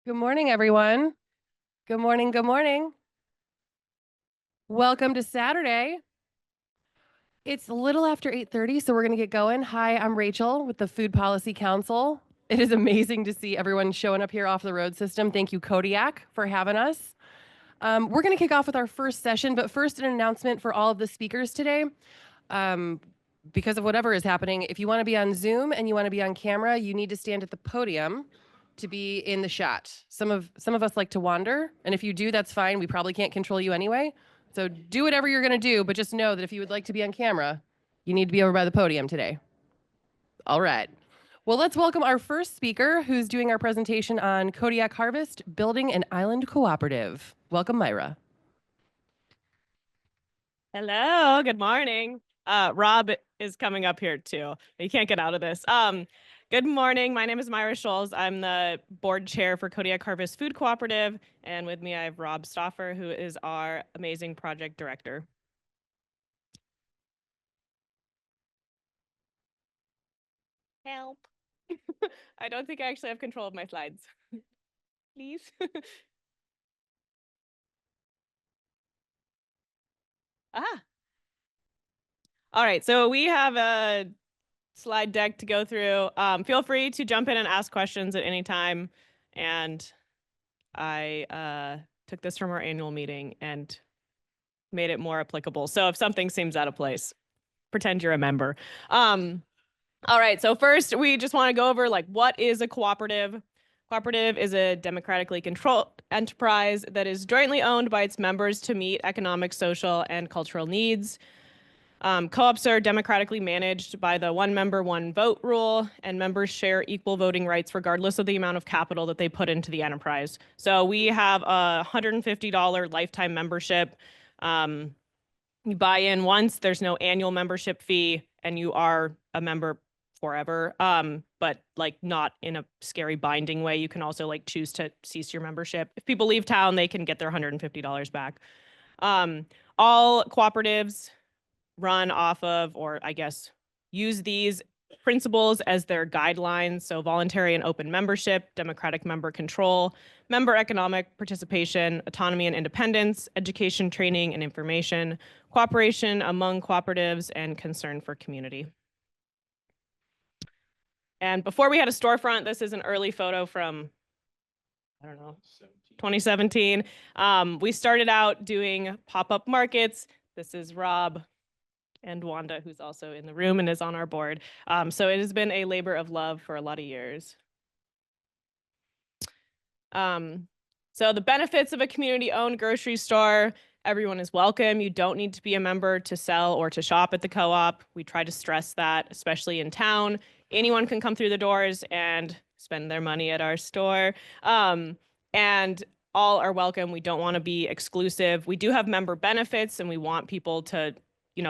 Good morning, everyone. Good morning, good morning. Welcome to Saturday. It's a little after 8:30, so we're going to get going. Hi, I'm Rachel with the Food Policy Council. It is amazing to see everyone showing up here off the road system. Thank you, Kodiak, for having us. We're going to kick off with our first session, but first, an announcement for all of the speakers today. Because of whatever is happening, if you want to be on Zoom and you want to be on camera, you need to stand at the podium to be in the shot. Some of us like to wander, and if you do, that's fine. We probably can't control you anyway. So do whatever you're going to do, but just know that if you would like to be on camera, you need to be over by the podium today. All right. Well, let's welcome our first speaker who's doing our presentation on Kodiak Harvest, Building an Island Cooperative. Welcome, Myra. Hello, good morning. Rob is coming up here too. You can't get out of this. Good morning. My name is Myra Scholes. I'm the board chair for Kodiak Harvest Food Cooperative. And with me, I have Rob Stoffer, who is our amazing project director. Help. I don't think I actually have control of my slides. Please. All right, so we have a slide deck to go through. Feel free to jump in and ask questions at any time. And I took this from our annual meeting and made it more applicable. So if something seems out of place, pretend you're a member. All right, so first we just want to go over what is a cooperative. Cooperative is a democratically controlled enterprise that is jointly owned by its members to meet economic, social, and cultural needs. Co-ops are democratically managed by the one member, one vote rule, and members share equal voting rights regardless of the amount of capital that they put into the enterprise. So we have a $150 lifetime membership. You buy in once, there's no annual membership fee, and you are a member forever, but not in a scary binding way. You can also choose to cease your membership. If people leave town, they can get their $150 back. All cooperatives run off of, or I guess use these principles as their guidelines. So voluntary and open membership, democratic member control, member economic participation, autonomy and independence, education, training, and information, cooperation among cooperatives, and concern for community. And before we had a storefront, this is an early photo from, I don't know, 2017. We started out doing pop-up markets. This is Rob and Wanda, who's also in the room and is on our board. So it has been a labor of love for a lot of years. So the benefits of a community-owned grocery store: everyone is welcome. You don't need to be a member to sell or to shop at the co-op. We try to stress that, especially in town. Anyone can come through the doors and spend their money at our store. And all are welcome. We don't want to be exclusive. We do have member benefits, and we want people to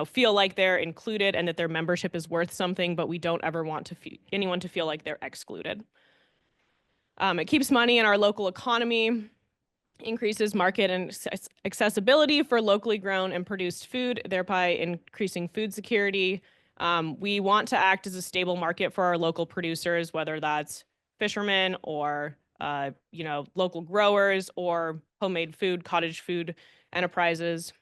feel like they're included and that their membership is worth something, but we don't ever want anyone to feel like they're excluded. It keeps money in our local economy, increases market and accessibility for locally grown and produced food, thereby increasing food security. We want to act as a stable market for our local producers, whether that's fishermen or local growers or homemade food, cottage food enterprises.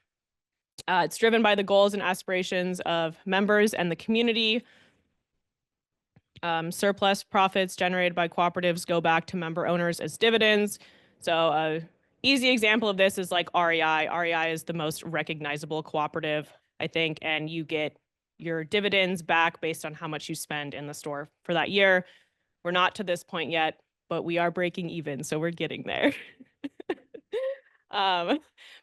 It's driven by the goals and aspirations of members and the community. Surplus profits generated by cooperatives go back to member owners as dividends. So an easy example of this is REI. REI is the most recognizable cooperative, I think, and you get your dividends back based on how much you spend in the store for that year. We're not to this point yet, but we are breaking even, so we're getting there.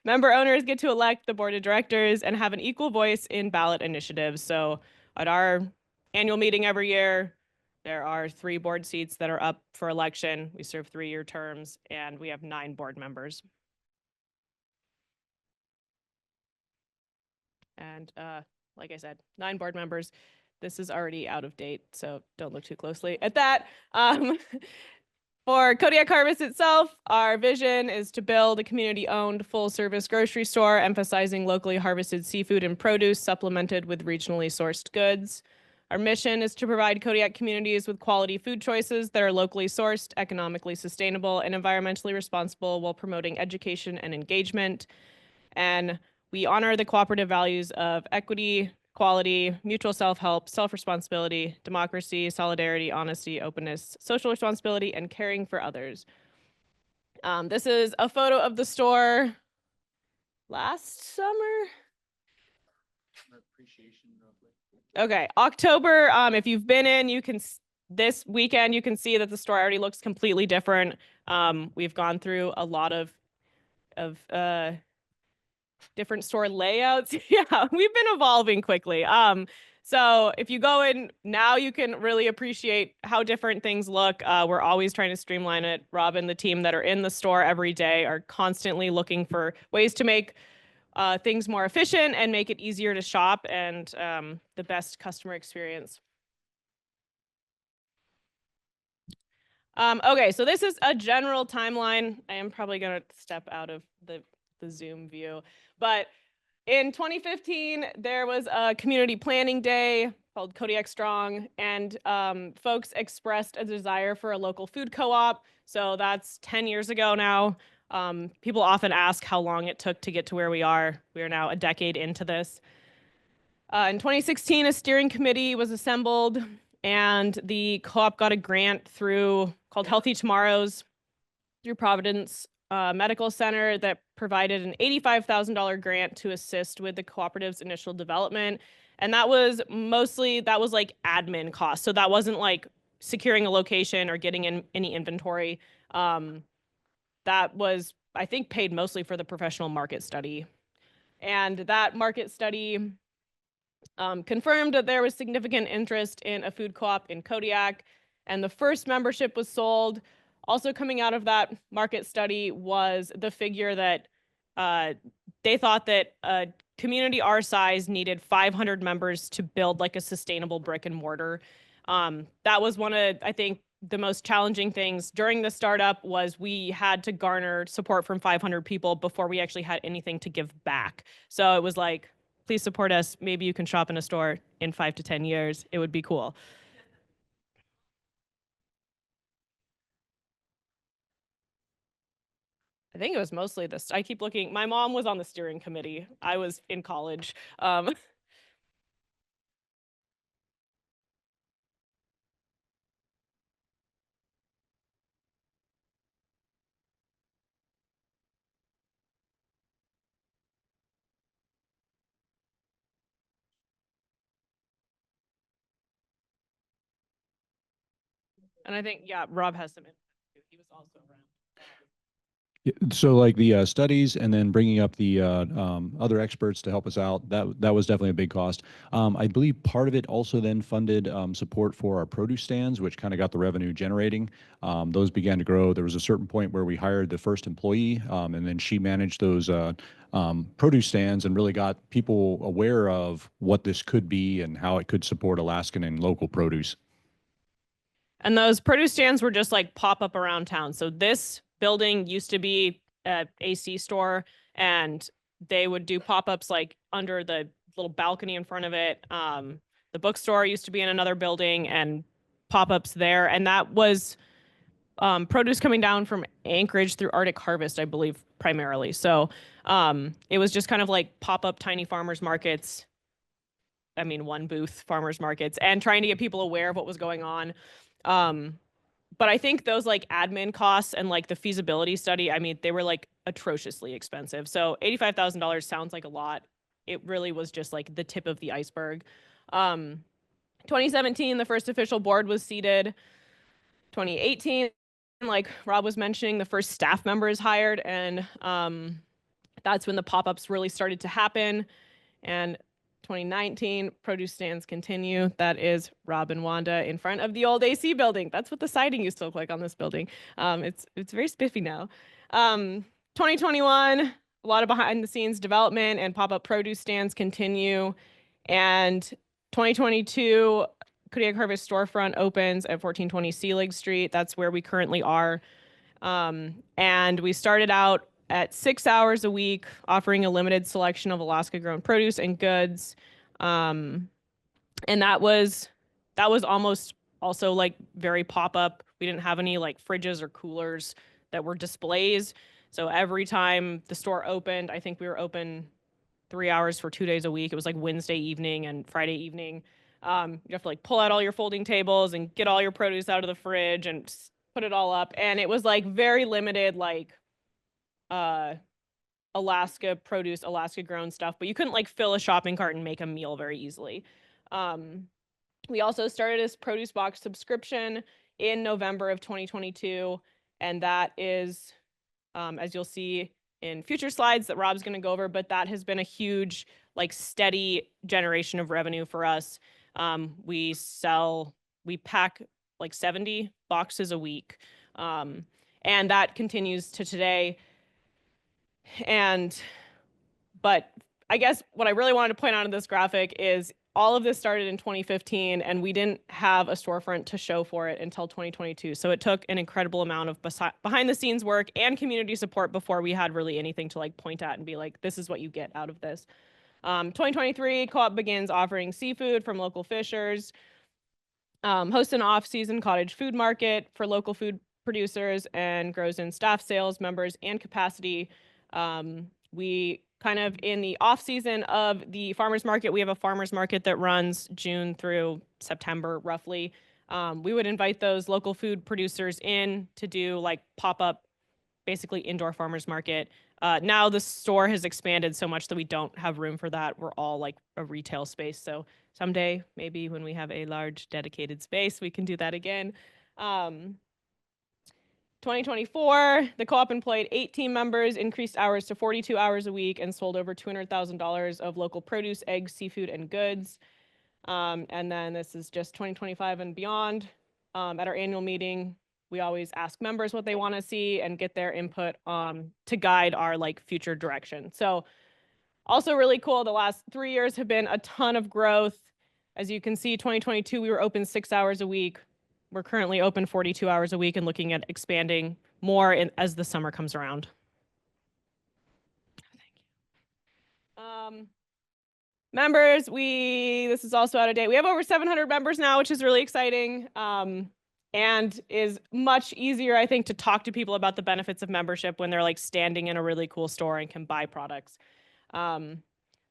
Member owners get to elect the board of directors and have an equal voice in ballot initiatives. So at our annual meeting every year, there are 3 board seats that are up for election. We serve 3-year terms, and we have 9 board members. And like I said, 9 board members. This is already out of date, so don't look too closely at that. For Kodiak Harvest itself, our vision is to build a community-owned, full-service grocery store, emphasizing locally harvested seafood and produce supplemented with regionally sourced goods. Our mission is to provide Kodiak communities with quality food choices that are locally sourced, economically sustainable, and environmentally responsible while promoting education and engagement. And we honor the cooperative values of equity, equality, mutual self-help, self-responsibility, democracy, solidarity, honesty, openness, social responsibility, and caring for others. This is a photo of the store last summer. Okay, October. If you've been in, you can this weekend you can see that the store already looks completely different. We've gone through a lot of different store layouts. Yeah, we've been evolving quickly. So if you go in now, you can really appreciate how different things look. We're always trying to streamline it. Rob and the team that are in the store every day are constantly looking for ways to make things more efficient and make it easier to shop and the best customer experience. Okay, so this is a general timeline. I am probably going to step out of the Zoom view, but in 2015, there was a community planning day called Kodiak Strong, and folks expressed a desire for a local food co-op. So that's 10 years ago now. People often ask how long it took to get to where we are. We are now a decade into this. In 2016, a steering committee was assembled, and the co-op got a grant called Healthy Tomorrows through Providence Medical Center that provided an $85,000 grant to assist with the cooperative's initial development. And that was like admin costs. So that wasn't like securing a location or getting in any inventory. That was, I think, paid mostly for the professional market study. And that market study confirmed that there was significant interest in a food co-op in Kodiak, and the first membership was sold. Also coming out of that market study was the figure that they thought that a community our size needed 500 members to build like a sustainable brick and mortar. That was one of, I think, the most challenging things during the startup was we had to garner support from 500 people before we actually had anything to give back. So it was like, please support us. Maybe you can shop in a store in 5 to 10 years. It would be cool. I think it was mostly this. I keep looking. My mom was on the steering committee. I was in college. And I think, yeah, Rob has some input too. He was also around. So like the studies and then bringing up the other experts to help us out, that was definitely a big cost. I believe part of it also then funded support for our produce stands, which kind of got the revenue generating. Those began to grow. There was a certain point where we hired the first employee, and then she managed those produce stands and really got people aware of what this could be and how it could support Alaskan and local produce. And those produce stands were just like pop up around town. So this building used to be a AC store, and they would do pop-ups like under the little balcony in front of it. The bookstore used to be in another building and pop-ups there. And that was produce coming down from Anchorage through Arctic Harvest, I believe, primarily. So it was just kind of like pop-up tiny farmers markets. I mean, one booth farmers markets, and trying to get people aware of what was going on. But I think those like admin costs and like the feasibility study, I mean, they were like atrociously expensive. So $85,000 sounds like a lot. It really was just like the tip of the iceberg. 2017, the first official board was seated. 2018, like Rob was mentioning, the first staff member is hired, and that's when the pop-ups really started to happen. And 2019, produce stands continue. That is Rob and Wanda in front of the old AC building. That's what the siding used to look like on this building. It's very spiffy now. 2021, a lot of behind the scenes development and pop-up produce stands continue. And 2022, Kodiak Harvest storefront opens at 1420 Seelig Street. That's where we currently are. And we started out at 6 hours a week, offering a limited selection of Alaska-grown produce and goods. And that was that was almost also like very pop-up. We didn't have any like fridges or coolers that were displays. So every time the store opened, I think we were open 3 hours for 2 days a week. It was like Wednesday evening and Friday evening. You have to like pull out all your folding tables and get all your produce out of the fridge and put it all up. And it was like very limited, like Alaska produce, Alaska grown stuff, but you couldn't like fill a shopping cart and make a meal very easily. We also started this produce box subscription in November of 2022. And that is, as you'll see in future slides that Rob's going to go over, but that has been a huge, like steady generation of revenue for us. We pack like 70 boxes a week. And that continues to today. But I guess what I really wanted to point out in this graphic is all of this started in 2015 and we didn't have a storefront to show for it until 2022. So it took an incredible amount of behind the scenes work and community support before we had really anything to like point at and be like, this is what you get out of this. 2023, Co-op begins offering seafood from local fishers, hosts an off-season cottage food market for local food producers, and grows in staff, sales, members, and capacity. We kind of in the off season of the farmers market, we have a farmers market that runs June through September roughly. We would invite those local food producers in to do like pop-up, basically indoor farmers market. Now the store has expanded so much that we don't have room for that. We're all like a retail space. So someday, maybe when we have a large dedicated space, we can do that again. 2024, the co-op employed 8 team members, increased hours to 42 hours a week, and sold over $200,000 of local produce, eggs, seafood, and goods. And then this is just 2025 and beyond. At our annual meeting, we always ask members what they want to see and get their input to guide our like future direction. So also really cool, the last 3 years have been a ton of growth. As you can see, 2022, we were open 6 hours a week. We're currently open 42 hours a week and looking at expanding more as the summer comes around. Thank you. Members, this is also out of date. We have over 700 members now, which is really exciting, and is much easier, I think, to talk to people about the benefits of membership when they're like standing in a really cool store and can buy products.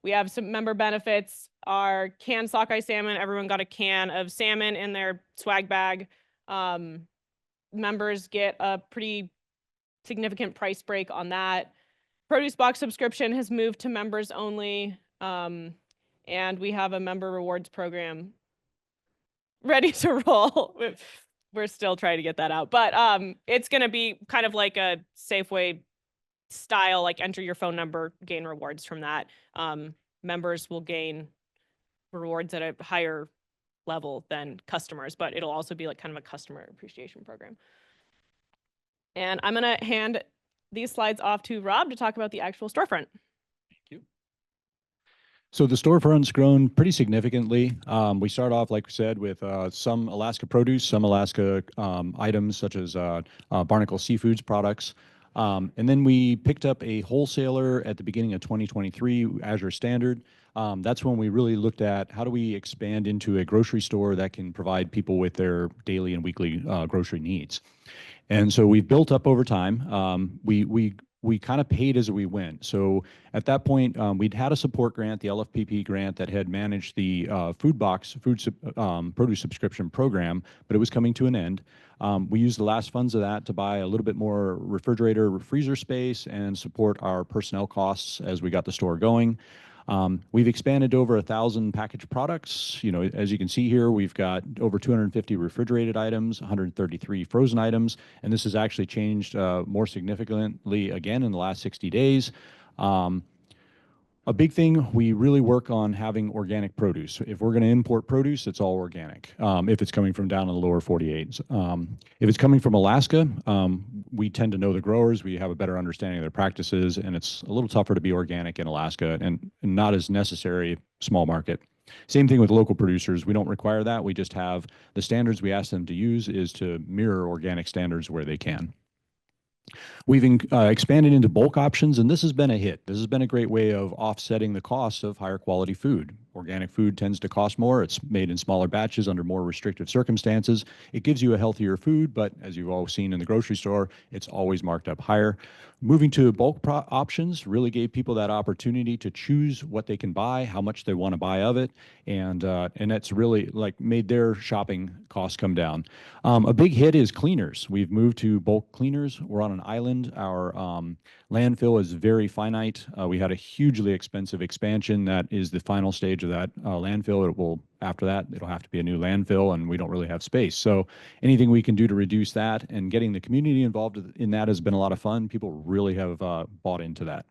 We have some member benefits. Our canned sockeye salmon, everyone got a can of salmon in their swag bag. Members get a pretty significant price break on that. Produce box subscription has moved to members only. And we have a member rewards program ready to roll. We're still trying to get that out, but it's going to be kind of like a Safeway style, like enter your phone number, gain rewards from that. Members will gain rewards at a higher level than customers, but it'll also be like kind of a customer appreciation program. And I'm going to hand these slides off to Rob to talk about the actual storefront. Thank you. So the storefront's grown pretty significantly. We start off, like we said, with some Alaska produce, some Alaska items such as Barnacle Seafoods products. And then we picked up a wholesaler at the beginning of 2023, Azure Standard. That's when we really looked at how do we expand into a grocery store that can provide people with their daily and weekly grocery needs. And so we've built up over time. We kind of paid as we went. So at that point, we'd had a support grant, the LFPP grant, that had managed the produce subscription program, but it was coming to an end. We used the last funds of that to buy a little bit more refrigerator, freezer space, and support our personnel costs as we got the store going. We've expanded to over 1,000 packaged products. You know, as you can see here, we've got over 250 refrigerated items, 133 frozen items, and this has actually changed more significantly again in the last 60 days. A big thing, we really work on having organic produce. If we're going to import produce, it's all organic. If it's coming from down in the lower 48. If it's coming from Alaska, we tend to know the growers. We have a better understanding of their practices, and it's a little tougher to be organic in Alaska and not as necessary small market. Same thing with local producers. We don't require that. We just have the standards we ask them to use is to mirror organic standards where they can. We've expanded into bulk options, and this has been a hit. This has been a great way of offsetting the cost of higher quality food. Organic food tends to cost more. It's made in smaller batches under more restrictive circumstances. It gives you a healthier food, but as you've all seen in the grocery store, it's always marked up higher. Moving to bulk options really gave people that opportunity to choose what they can buy, how much they want to buy of it, and that's really like made their shopping costs come down. A big hit is cleaners. We've moved to bulk cleaners. We're on an island. Our landfill is very finite. We had a hugely expensive expansion. That is the final stage of that landfill. After that, it'll have to be a new landfill, and we don't really have space. So anything we can do to reduce that and getting the community involved in that has been a lot of fun. People really have bought into that.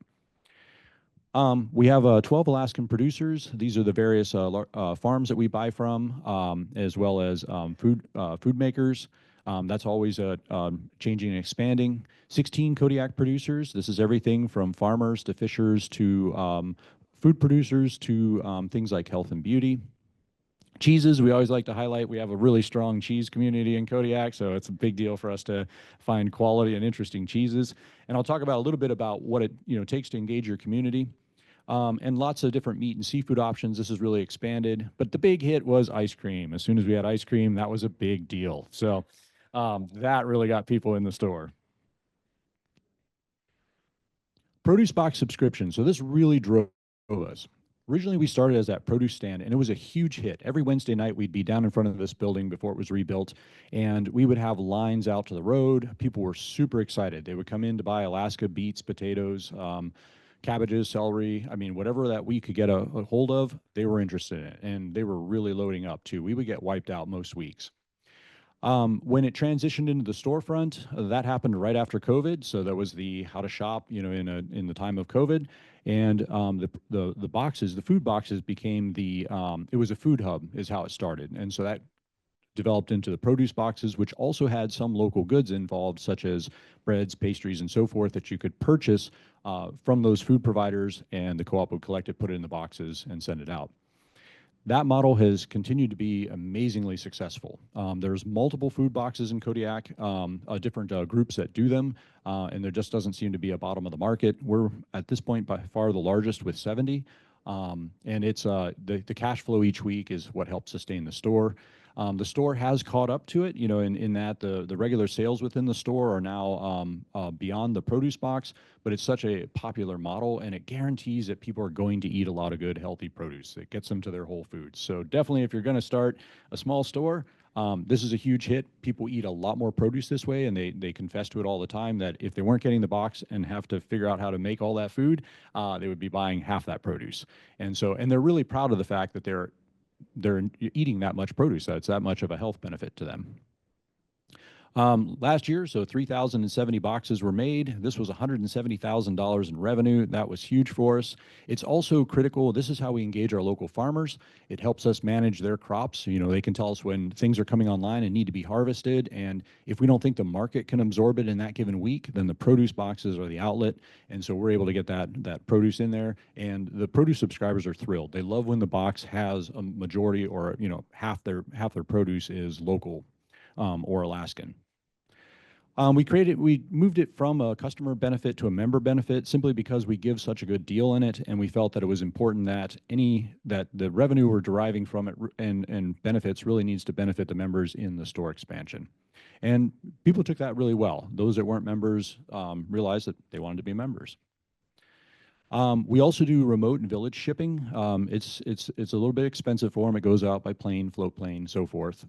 We have 12 Alaskan producers. These are the various farms that we buy from, as well as food makers. That's always changing and expanding. 16 Kodiak producers. This is everything from farmers to fishers to food producers to things like health and beauty. Cheeses, we always like to highlight. We have a really strong cheese community in Kodiak, so it's a big deal for us to find quality and interesting cheeses. And I'll talk about a little bit about what it takes to engage your community. And lots of different meat and seafood options. This is really expanded. But the big hit was ice cream. As soon as we had ice cream, that was a big deal. So that really got people in the store. Produce box subscription. So this really drove us. Originally, we started as that produce stand, and it was a huge hit. Every Wednesday night, we'd be down in front of this building before it was rebuilt, and we would have lines out to the road. People were super excited. They would come in to buy Alaska beets, potatoes, cabbages, celery. I mean, whatever that we could get a hold of, they were interested in it, and they were really loading up too. We would get wiped out most weeks. When it transitioned into the storefront, that happened right after COVID. So that was the how to shop, in the time of COVID, and the boxes, the food boxes became it was a food hub is how it started, and so that developed into the produce boxes, which also had some local goods involved, such as breads, pastries, and so forth that you could purchase from those food providers, and the co-op would collect it, put it in the boxes, and send it out. That model has continued to be amazingly successful. There's multiple food boxes in Kodiak, different groups that do them, and there just doesn't seem to be a bottom of the market. We're at this point by far the largest with 70, and it's the cash flow each week is what helps sustain the store. The store has caught up to it, in that the regular sales within the store are now beyond the produce box, but it's such a popular model, and it guarantees that people are going to eat a lot of good, healthy produce. It gets them to their whole foods. So definitely, if you're going to start a small store, this is a huge hit. People eat a lot more produce this way, and they confess to it all the time that if they weren't getting the box and have to figure out how to make all that food, they would be buying half that produce. And they're really proud of the fact that they're eating that much produce. That's that much of a health benefit to them. Last year, so 3,070 boxes were made. This was $170,000 in revenue. That was huge for us. It's also critical. This is how we engage our local farmers. It helps us manage their crops. They can tell us when things are coming online and need to be harvested. And if we don't think the market can absorb it in that given week, then the produce boxes are the outlet. And so we're able to get that produce in there. And the produce subscribers are thrilled. They love when the box has a majority or half their produce is local or Alaskan. We moved it from a customer benefit to a member benefit simply because we give such a good deal in it, and we felt that it was important that the revenue we're deriving from it and benefits really needs to benefit the members in the store expansion. And people took that really well. Those that weren't members realized that they wanted to be members. We also do remote and village shipping. It's a little bit expensive for them. It goes out by plane, float plane, so forth.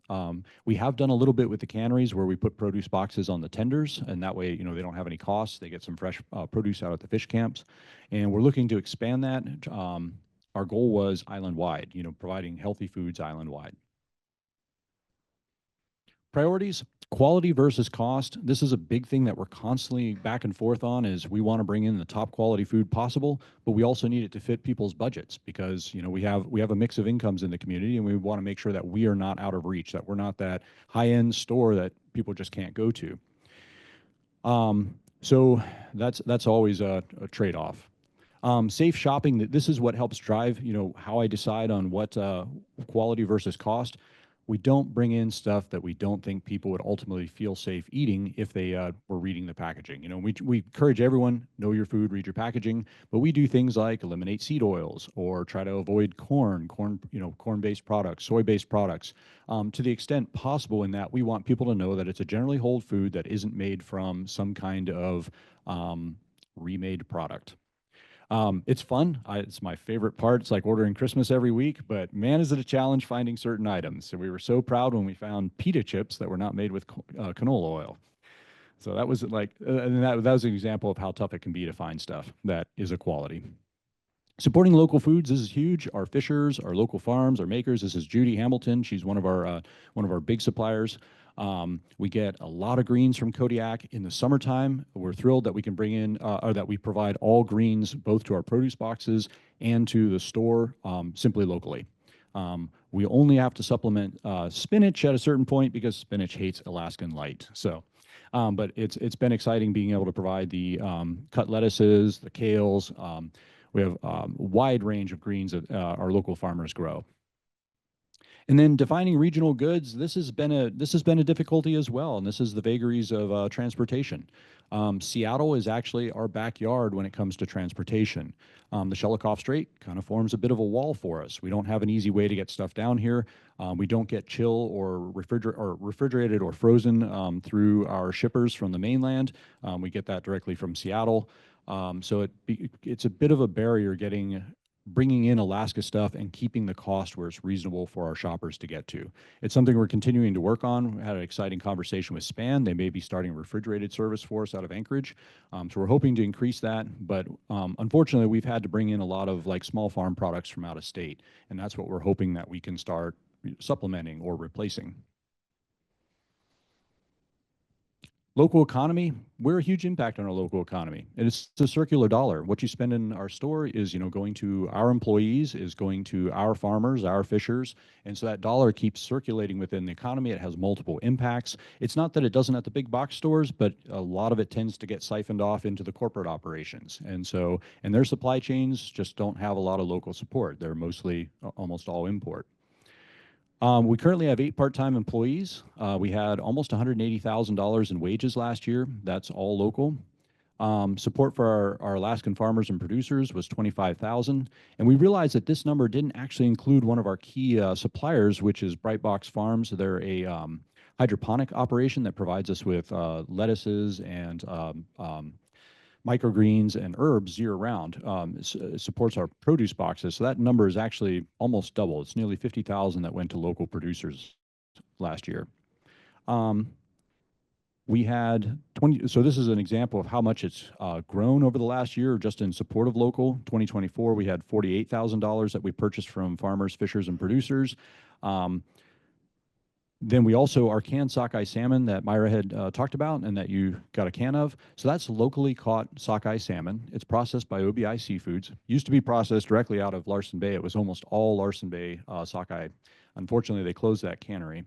We have done a little bit with the canneries where we put produce boxes on the tenders, and that way, they don't have any costs. They get some fresh produce out at the fish camps, and we're looking to expand that. Our goal was island-wide, providing healthy foods island-wide. Priorities, quality versus cost. This is a big thing that we're constantly back and forth on is we want to bring in the top quality food possible, but we also need it to fit people's budgets because, we have a mix of incomes in the community, and we want to make sure that we are not out of reach, that we're not that high-end store that people just can't go to. So that's always a trade-off. Safe shopping, this is what helps drive, how I decide on what quality versus cost. We don't bring in stuff that we don't think people would ultimately feel safe eating if they were reading the packaging. You know, we encourage everyone, know your food, read your packaging, but we do things like eliminate seed oils or try to avoid corn-based products, soy-based products, to the extent possible. In that we want people to know that it's a generally whole food that isn't made from some kind of remade product. It's fun. It's my favorite part. It's like ordering Christmas every week, but man, is it a challenge finding certain items. So we were so proud when we found pita chips that were not made with canola oil. So that was like, and that was an example of how tough it can be to find stuff that is a quality. Supporting local foods, this is huge. Our fishers, our local farms, our makers. This is Judy Hamilton. She's one of our big suppliers. We get a lot of greens from Kodiak in the summertime. We're thrilled that we can bring in, or that we provide all greens both to our produce boxes and to the store simply locally. We only have to supplement spinach at a certain point because spinach hates Alaskan light. So, but it's been exciting being able to provide the cut lettuces, the kales. We have a wide range of greens that our local farmers grow. And then defining regional goods, this has been a difficulty as well, and this is the vagaries of transportation. Seattle is actually our backyard when it comes to transportation. The Shelikof Strait kind of forms a bit of a wall for us. We don't have an easy way to get stuff down here. We don't get chill or refrigerated or frozen through our shippers from the mainland. We get that directly from Seattle. So it's a bit of a barrier bringing in Alaska stuff and keeping the cost where it's reasonable for our shoppers to get to. It's something we're continuing to work on. We had an exciting conversation with Span. They may be starting a refrigerated service for us out of Anchorage. So we're hoping to increase that. But unfortunately, we've had to bring in a lot of like small farm products from out of state. And that's what we're hoping that we can start supplementing or replacing. Local economy, we're a huge impact on our local economy. And it's a circular dollar. What you spend in our store is, going to our employees, is going to our farmers, our fishers. And so that dollar keeps circulating within the economy. It has multiple impacts. It's not that it doesn't at the big box stores, but a lot of it tends to get siphoned off into the corporate operations. And their supply chains just don't have a lot of local support. They're mostly almost all import. We currently have 8 part-time employees. We had almost $180,000 in wages last year. That's all local. Support for our Alaskan farmers and producers was $25,000. And we realized that this number didn't actually include one of our key suppliers, which is Brightbox Farms. They're a hydroponic operation that provides us with lettuces and microgreens and herbs year-round. Supports our produce boxes. So that number is actually almost double. It's nearly 50,000 that went to local producers last year. We had 20, so this is an example of how much it's grown over the last year just in support of local. 2024, we had $48,000 that we purchased from farmers, fishers, and producers. Then we also, our canned sockeye salmon that Myra had talked about and that you got a can of. So that's locally caught sockeye salmon. It's processed by OBI Seafoods. Used to be processed directly out of Larsen Bay. It was almost all Larsen Bay sockeye. Unfortunately, they closed that cannery.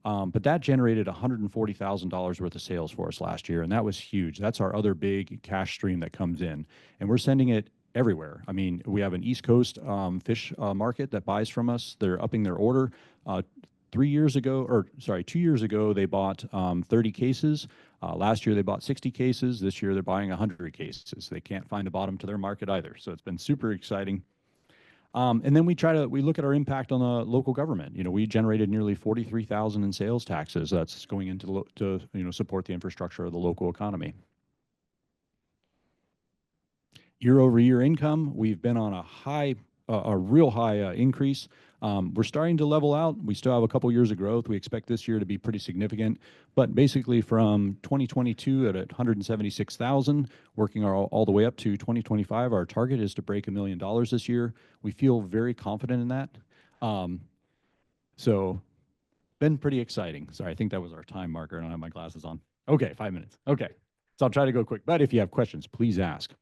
But that generated $140,000 worth of sales for us last year, and that was huge. That's our other big cash stream that comes in, and we're sending it everywhere. I mean, we have an East Coast fish market that buys from us. They're upping their order. 2 years ago, they bought 30 cases. Last year, they bought 60 cases. This year, they're buying 100 cases. They can't find a bottom to their market either. So it's been super exciting. And then we look at our impact on the local government. We generated nearly $43,000 in sales taxes. That's going into to support the infrastructure of the local economy. Year-over-year income, we've been on a real high increase. We're starting to level out. We still have a couple years of growth. We expect this year to be pretty significant. But basically from 2022 at 176,000, working all the way up to 2025, our target is to break $1 million this year. We feel very confident in that. So been pretty exciting. Sorry, I think that was our time marker. I don't have my glasses on. Okay, 5 minutes. Okay, so I'll try to go quick. But if you have questions, please ask.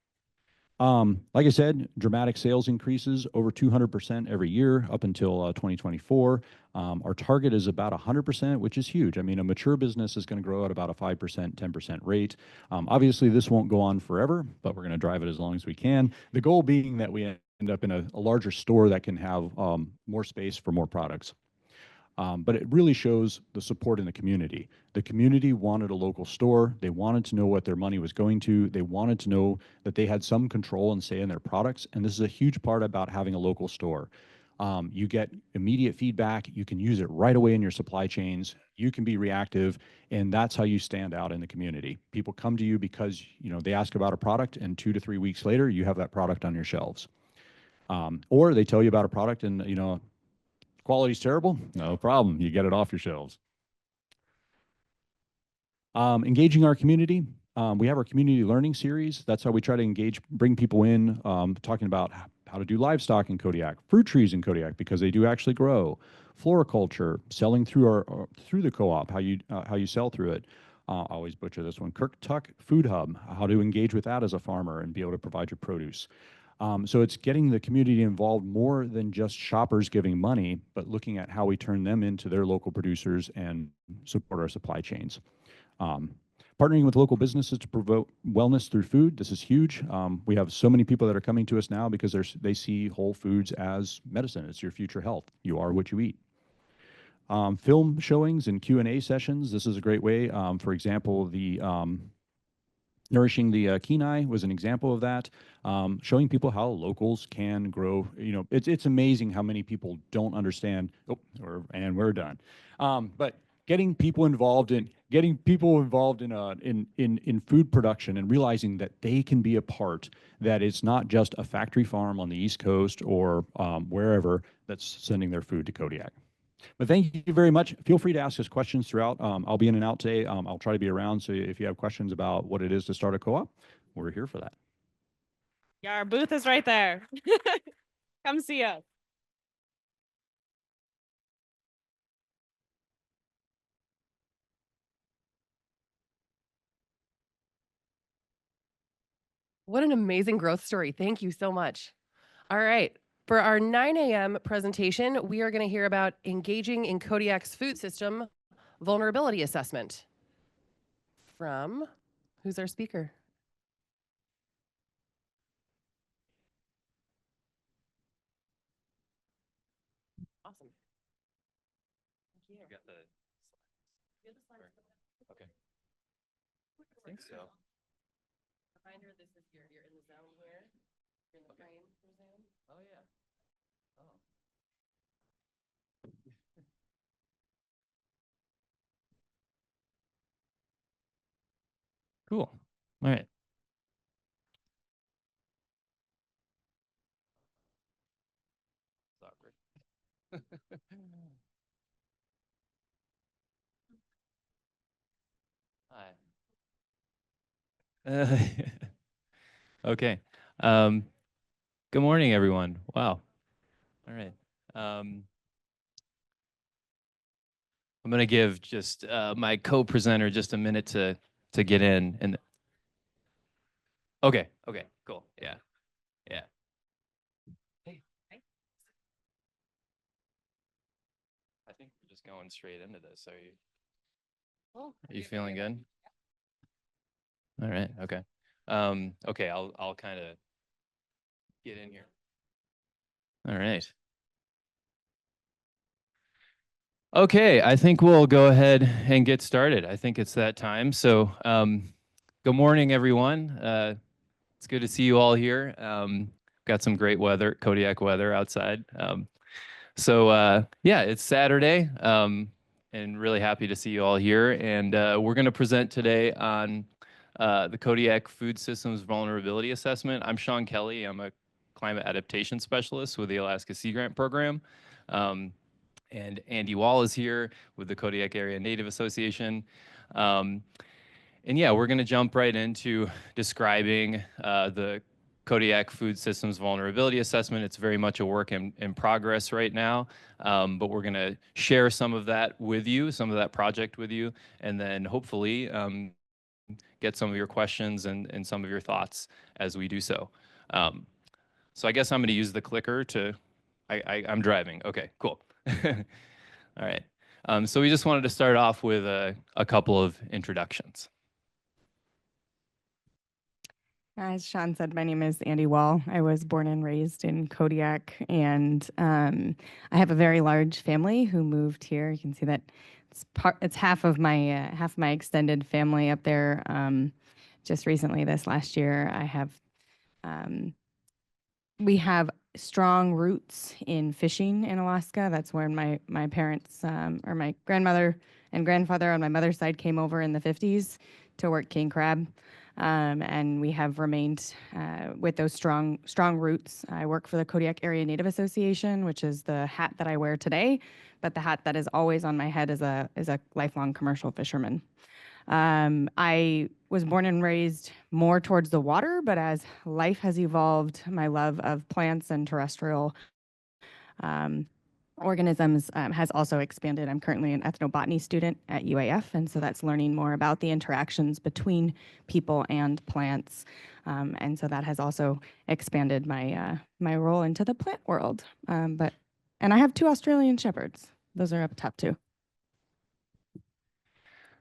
Like I said, dramatic sales increases over 200% every year up until 2024. Our target is about 100%, which is huge. I mean, a mature business is going to grow at about a 5%, 10% rate. Obviously, this won't go on forever, but we're going to drive it as long as we can. The goal being that we end up in a larger store that can have more space for more products. But it really shows the support in the community. The community wanted a local store. They wanted to know what their money was going to. They wanted to know that they had some control and say in their products. And this is a huge part about having a local store. You get immediate feedback. You can use it right away in your supply chains. You can be reactive, and that's how you stand out in the community. People come to you because they ask about a product, and 2 to 3 weeks later, you have that product on your shelves. Or they tell you about a product, and quality's terrible. No problem. You get it off your shelves. Engaging our community. We have our community learning series. That's how we try to engage, bring people in, talking about how to do livestock in Kodiak, fruit trees in Kodiak because they do actually grow, floriculture, selling through through the co-op, how you sell through it. I always butcher this one. Kirktuck Food Hub, how to engage with that as a farmer and be able to provide your produce. So it's getting the community involved more than just shoppers giving money, but looking at how we turn them into their local producers and support our supply chains. Partnering with local businesses to promote wellness through food. This is huge. We have so many people that are coming to us now because they see whole foods as medicine. It's your future health. You are what you eat. Film showings and Q&A sessions. This is a great way. For example, the Nourishing the Kenai was an example of that, showing people how locals can grow. It's amazing how many people don't understand. And we're done. But getting people involved in food production and realizing that they can be a part, that it's not just a factory farm on the East Coast or wherever that's sending their food to Kodiak. But thank you very much. Feel free to ask us questions throughout. I'll be in and out today. I'll try to be around. So if you have questions about what it is to start a co-op, we're here for that. Yeah, our booth is right there. Come see us. What an amazing growth story. Thank you so much. All right. For our 9 a.m. presentation, we are going to hear about engaging in Kodiak's food system vulnerability assessment from, who's our speaker? Awesome. You got the slides. Okay. I think so. Reminder, you're in the zone here. You're in the frame for Zoom. Oh, yeah. Oh. Cool. All right. It's awkward. Hi. Okay. Good morning, everyone. Wow. All right. I'm going to give just my co-presenter just a minute to get in. And okay. Okay. Cool. Yeah. Yeah. Hey. I think we're just going straight into this. Are you feeling good? All right. Okay. Okay. I'll kind of get in here. All right. Okay, I think we'll go ahead and get started. I think it's that time. So, good morning, everyone. It's good to see you all here. Got some great weather, Kodiak weather outside. Yeah, it's Saturday, and really happy to see you all here. And we're going to present today on the Kodiak Food Systems Vulnerability Assessment. I'm Sean Kelly. I'm a climate adaptation specialist with the Alaska Sea Grant Program. And Andy Wall is here with the Kodiak Area Native Association. And yeah, we're going to jump right into describing the Kodiak Food Systems Vulnerability Assessment. It's very much a work in progress right now, but we're going to share some of that with you, some of that project with you, and then hopefully get some of your questions and some of your thoughts as we do so. So I guess I'm going to use the clicker to, I'm driving. Okay, cool. All right. So we just wanted to start off with a couple of introductions. As Sean said, my name is Andy Wall. I was born and raised in Kodiak, and I have a very large family who moved here. You can see that it's half of my extended family up there. Just recently, this last year, we have strong roots in fishing in Alaska. That's where my parents, or my grandmother and grandfather on my mother's side, came over in the 50s to work king crab. And we have remained with those strong roots. I work for the Kodiak Area Native Association, which is the hat that I wear today, but the hat that is always on my head is a lifelong commercial fisherman. I was born and raised more towards the water, but as life has evolved, my love of plants and terrestrial organisms has also expanded. I'm currently an ethnobotany student at UAF, and so that's learning more about the interactions between people and plants. And so that has also expanded my role into the plant world. And I have 2 Australian shepherds. Those are up top too.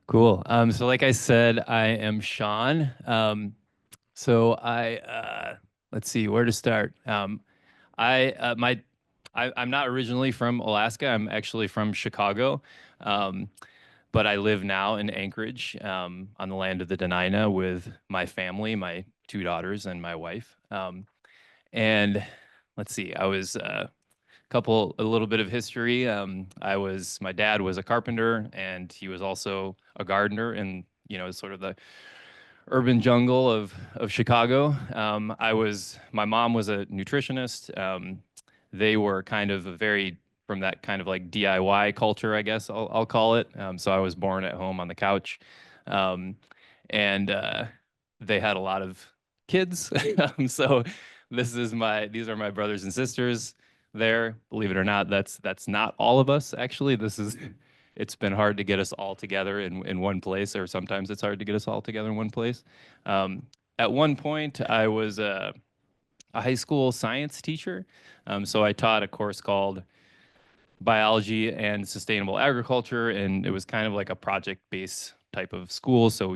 Cool. So like I said, I am Sean. So let's see where to start. I'm not originally from Alaska. I'm actually from Chicago, but I live now in Anchorage, on the land of the Dena'ina with my family, my 2 daughters and my wife. And let's see, I was a little bit of history. My dad was a carpenter, and he was also a gardener in, sort of the urban jungle of Chicago. My mom was a nutritionist. They were kind of from that kind of like DIY culture, I guess I'll call it. So I was born at home on the couch, and they had a lot of kids. So these are my brothers and sisters there. Believe it or not, that's not all of us actually. It's been hard to get us all together in one place, or sometimes it's hard to get us all together in one place. At one point, I was a high school science teacher. So I taught a course called Biology and Sustainable Agriculture, and it was kind of like a project-based type of school. So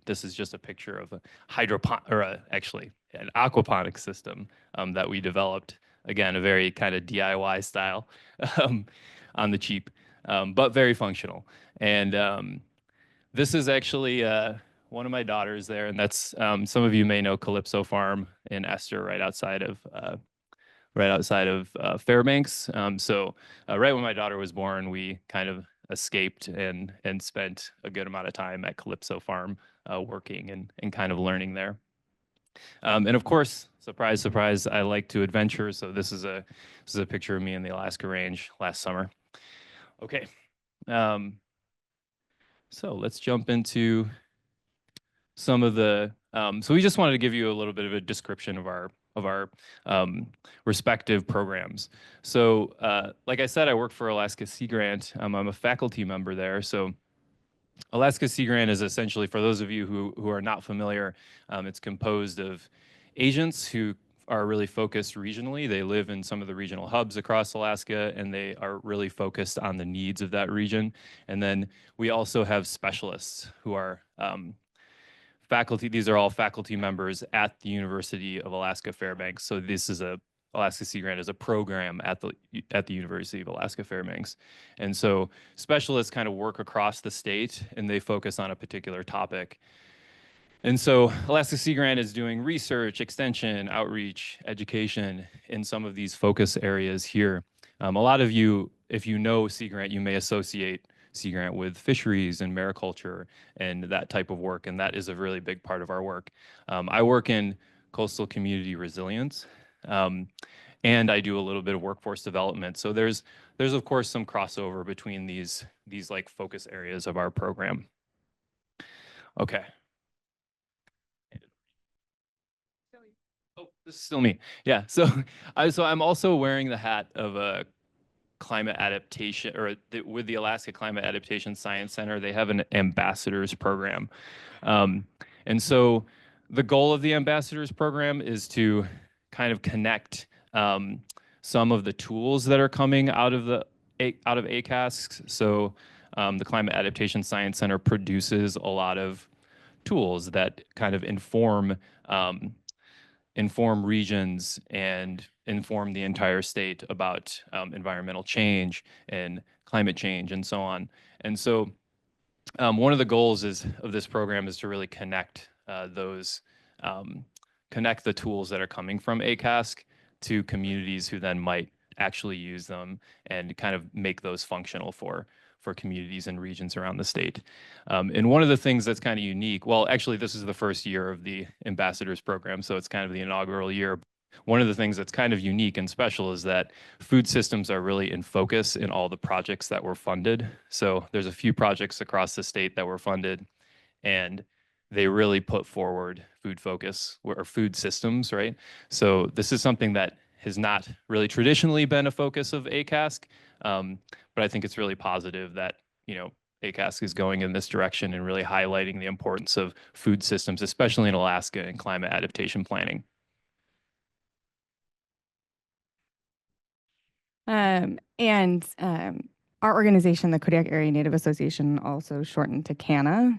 this is just a picture of a actually an aquaponics system that we developed. Again, a very kind of DIY style, on the cheap, but very functional. And this is actually one of my daughters there, and that's some of you may know Calypso Farm in Esther, right outside of Fairbanks. So right when my daughter was born, we kind of escaped and spent a good amount of time at Calypso Farm, working and kind of learning there. And of course, surprise, surprise, I like to adventure. So this is a picture of me in the Alaska Range last summer. Okay. So let's jump into some of the. So we just wanted to give you a little bit of a description of our respective programs. So like I said, I work for Alaska Sea Grant. I'm a faculty member there. So Alaska Sea Grant is essentially, for those of you who are not familiar, it's composed of agents who are really focused regionally. They live in some of the regional hubs across Alaska, and they are really focused on the needs of that region. And then we also have specialists who are faculty. These are all faculty members at the University of Alaska Fairbanks. So Alaska Sea Grant is a program at the University of Alaska Fairbanks. And so specialists kind of work across the state, and they focus on a particular topic. And so Alaska Sea Grant is doing research, extension, outreach, education in some of these focus areas here. A lot of you, if you know Sea Grant, you may associate Sea Grant with fisheries and mariculture and that type of work, and that is a really big part of our work. I work in coastal community resilience, and I do a little bit of workforce development. So there's of course some crossover between these like focus areas of our program. Okay. Oh, this is still me. Yeah. So I'm also wearing the hat of a climate adaptation, or with the Alaska Climate Adaptation Science Center. They have an ambassadors program. And so the goal of the ambassadors program is to kind of connect some of the tools that are coming out of ACASC. So the Climate Adaptation Science Center produces a lot of tools that kind of inform inform regions and inform the entire state about environmental change and climate change and so on. And so one of the goals of this program is to really connect connect the tools that are coming from ACASC to communities who then might actually use them and kind of make those functional for communities and regions around the state. And one of the things that's kind of unique, well, actually, this is the first year of the ambassadors program, so it's kind of the inaugural year. One of the things that's kind of unique and special is that food systems are really in focus in all the projects that were funded. So there's a few projects across the state that were funded, and they really put forward food focus or food systems, right? So this is something that has not really traditionally been a focus of ACASC, but I think it's really positive that, ACASC is going in this direction and really highlighting the importance of food systems, especially in Alaska and climate adaptation planning. Our organization, the Kodiak Area Native Association, also shortened to KANA,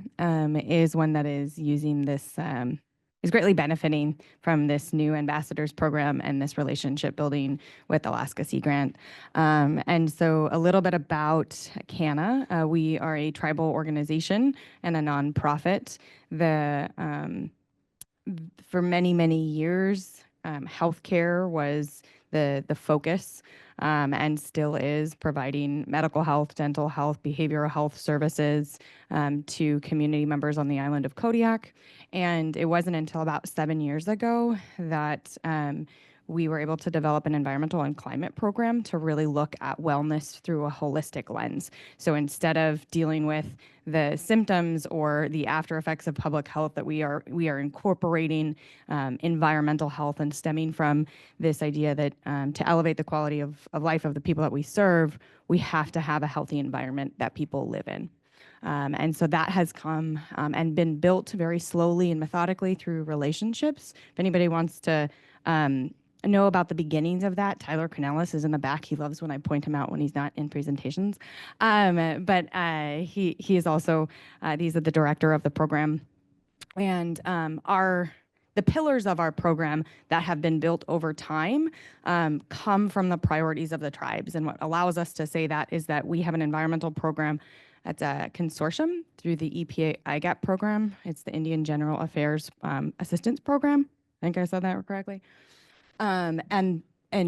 is one that is using this, is greatly benefiting from this new ambassadors program and this relationship building with Alaska Sea Grant. And so a little bit about KANA. We are a tribal organization and a nonprofit. For many, many years, healthcare was the focus, and still is, providing medical health, dental health, behavioral health services to community members on the island of Kodiak. And it wasn't until about 7 years ago that we were able to develop an environmental and climate program to really look at wellness through a holistic lens. So instead of dealing with the symptoms or the after effects of public health, that we are incorporating environmental health and stemming from this idea that to elevate the quality of life of the people that we serve, we have to have a healthy environment that people live in. And so that has come and been built very slowly and methodically through relationships. If anybody wants to know about the beginnings of that, Tyler Canellis is in the back. He loves when I point him out when he's not in presentations. But he is also, he's the director of the program. And the pillars of our program that have been built over time come from the priorities of the tribes. And what allows us to say that is that we have an environmental program that's a consortium through the EPA IGAP program. It's the Indian General Affairs Assistance Program. I think I said that correctly. And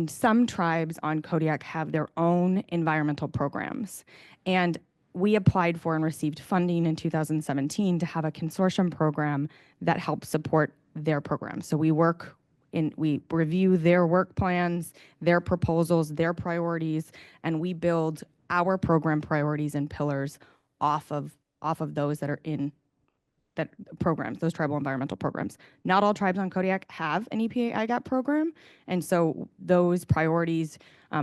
some tribes on Kodiak have their own environmental programs. And we applied for and received funding in 2017 to have a consortium program that helps support their program. So we review their work plans, their proposals, their priorities, and we build our program priorities and pillars off of those that are in that programs, those tribal environmental programs. Not all tribes on Kodiak have an EPA IGAP program, and so those priorities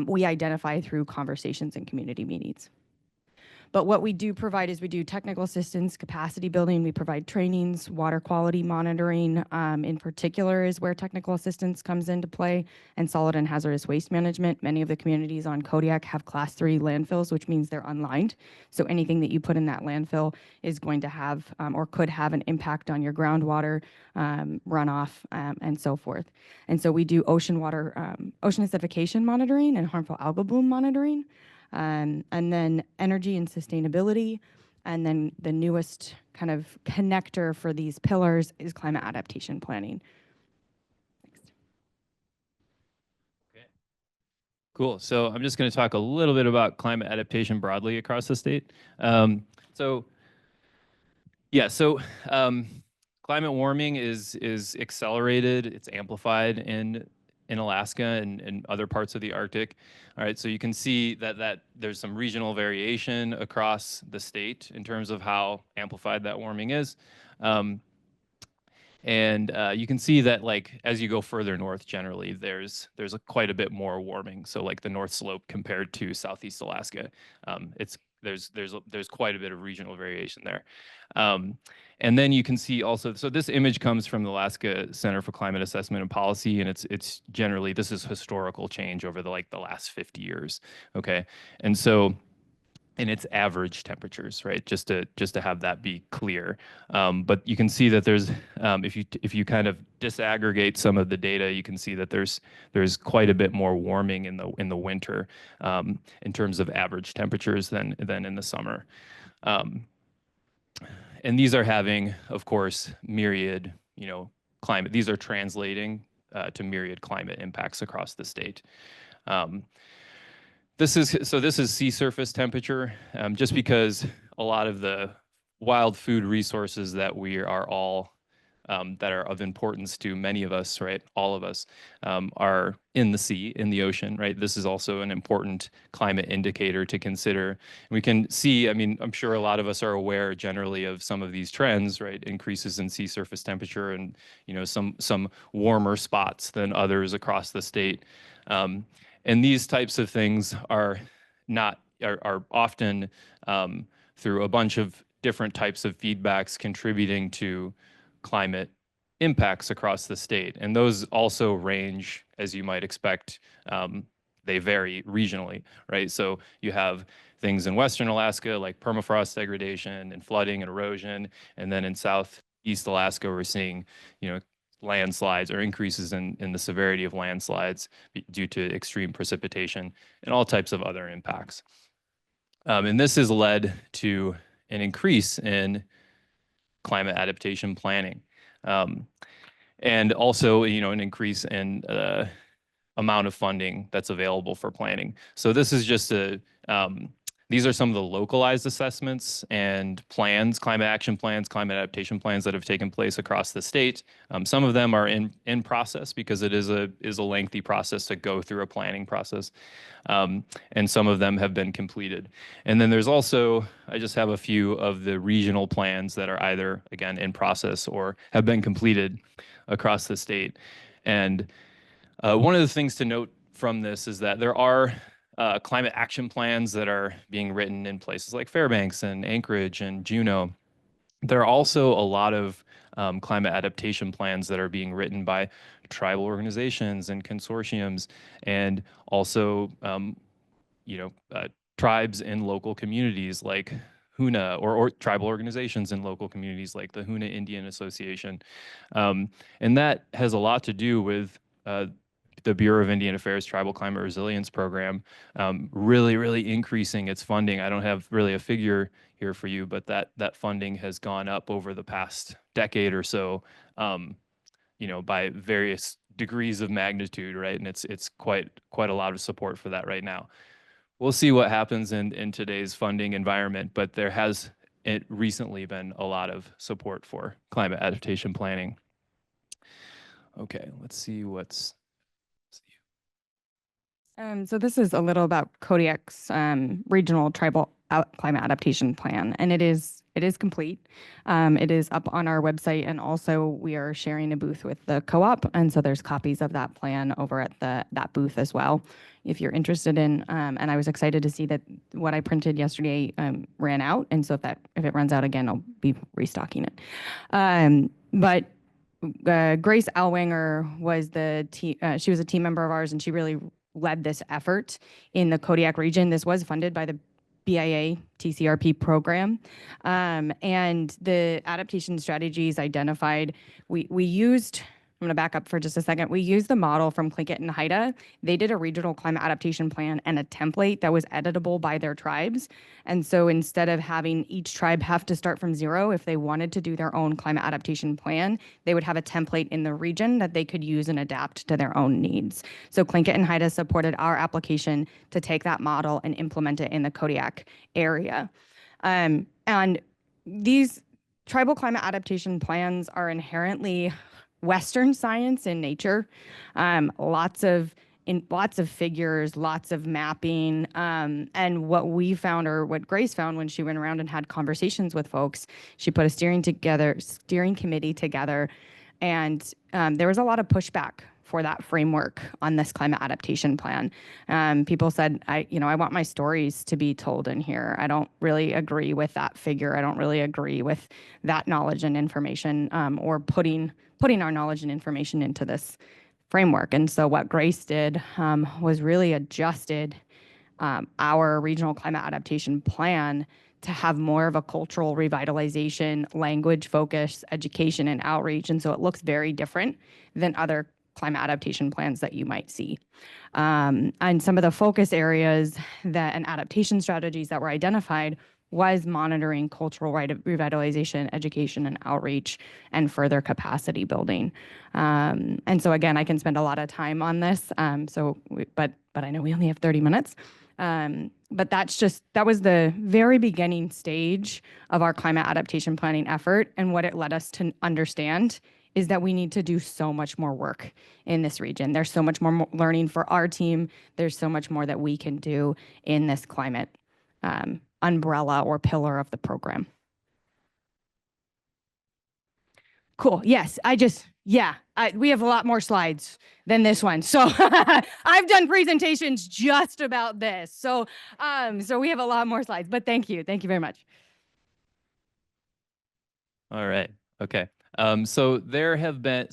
we identify through conversations and community meetings. But what we do provide is we do technical assistance, capacity building, we provide trainings, water quality monitoring in particular is where technical assistance comes into play, and solid and hazardous waste management. Many of the communities on Kodiak have class 3 landfills, which means they're unlined. So anything that you put in that landfill is going to have or could have an impact on your groundwater runoff and so forth. And so we do ocean acidification monitoring and harmful algal bloom monitoring. And then energy and sustainability. And then the newest kind of connector for these pillars is climate adaptation planning. Next. Okay. Cool. So I'm just going to talk a little bit about climate adaptation broadly across the state. So climate warming is accelerated. It's amplified in Alaska and other parts of the Arctic. All right, so you can see that there's some regional variation across the state in terms of how amplified that warming is. And you can see that, like, as you go further north, generally there's quite a bit more warming. So like the North Slope compared to Southeast Alaska, there's quite a bit of regional variation there. And then you can see also, so this image comes from the Alaska Center for Climate Assessment and Policy, and it's generally, this is historical change over the last 50 years, okay? And so and it's average temperatures, right? Just to have that be clear. But you can see that there's if you kind of disaggregate some of the data, you can see that there's quite a bit more warming in the winter in terms of average temperatures than in the summer. And these are having, of course, myriad, climate. These are translating to myriad climate impacts across the state. This is sea surface temperature, just because a lot of the wild food resources that we are all that are of importance to many of us, right? All of us are in the sea, in the ocean, right? This is also an important climate indicator to consider. We can see, I mean, I'm sure a lot of us are aware generally of some of these trends, right? Increases in sea surface temperature and, some warmer spots than others across the state. And these types of things are often through a bunch of different types of feedbacks contributing to climate impacts across the state. And those also range, as you might expect, they vary regionally, right? So you have things in Western Alaska like permafrost degradation and flooding and erosion. And then in Southeast Alaska, we're seeing, landslides or increases in the severity of landslides due to extreme precipitation and all types of other impacts. And this has led to an increase in climate adaptation planning. And also, an increase in amount of funding that's available for planning. So this is just these are some of the localized assessments and plans, climate action plans, climate adaptation plans that have taken place across the state. Some of them are in process because it is a lengthy process to go through a planning process. And some of them have been completed. And then there's also, I just have a few of the regional plans that are either, again, in process or have been completed across the state. And one of the things to note from this is that there are climate action plans that are being written in places like Fairbanks and Anchorage and Juneau. There are also a lot of climate adaptation plans that are being written by tribal organizations and consortiums, and also tribes in local communities like Hoona, or tribal organizations in local communities like the Hoona Indian Association. And that has a lot to do with the Bureau of Indian Affairs Tribal Climate Resilience Program really increasing its funding. I don't have really a figure here for you, but that funding has gone up over the past decade or so, by various degrees of magnitude, right? And it's quite a lot of support for that right now. We'll see what happens in today's funding environment, but there has recently been a lot of support for climate adaptation planning. Okay, let's see what's. So this is a little about Kodiak's regional tribal climate adaptation plan, and it is complete. It is up on our website, and also we are sharing a booth with the co-op, and so there's copies of that plan over at that booth as well, if you're interested in. And I was excited to see that what I printed yesterday ran out, and so if it runs out again, I'll be restocking it. But Grace Alwanger was she was a team member of ours, and she really led this effort in the Kodiak region. This was funded by the BIA TCRP program. And the adaptation strategies identified, we used, I'm going to back up for just a second. We used the model from Tlingit and Haida. They did a regional climate adaptation plan and a template that was editable by their tribes. And so instead of having each tribe have to start from zero, if they wanted to do their own climate adaptation plan, they would have a template in the region that they could use and adapt to their own needs. So Tlingit and Haida supported our application to take that model and implement it in the Kodiak area. And these tribal climate adaptation plans are inherently Western science in nature, lots of figures, lots of mapping, and what we found, or what Grace found when she went around and had conversations with folks, she put a steering committee together, and there was a lot of pushback for that framework on this climate adaptation plan. People said, I want my stories to be told in here. I don't really agree with that figure. I don't really agree with that knowledge and information, or putting our knowledge and information into this framework. And so what Grace did was really adjusted our regional climate adaptation plan to have more of a cultural revitalization, language focus, education, and outreach. And so it looks very different than other climate adaptation plans that you might see. And some of the focus areas and adaptation strategies that were identified was monitoring cultural revitalization, education, and outreach, and further capacity building. And so again, I can spend a lot of time on this. But I know we only have 30 minutes. But that was the very beginning stage of our climate adaptation planning effort. And what it led us to understand is that we need to do so much more work in this region. There's so much more learning for our team. There's so much more that we can do in this climate umbrella or pillar of the program. Cool. Yes, we have a lot more slides than this one. So I've done presentations just about this. So we have a lot more slides, but thank you. Thank you very much. All right. Okay. So there have been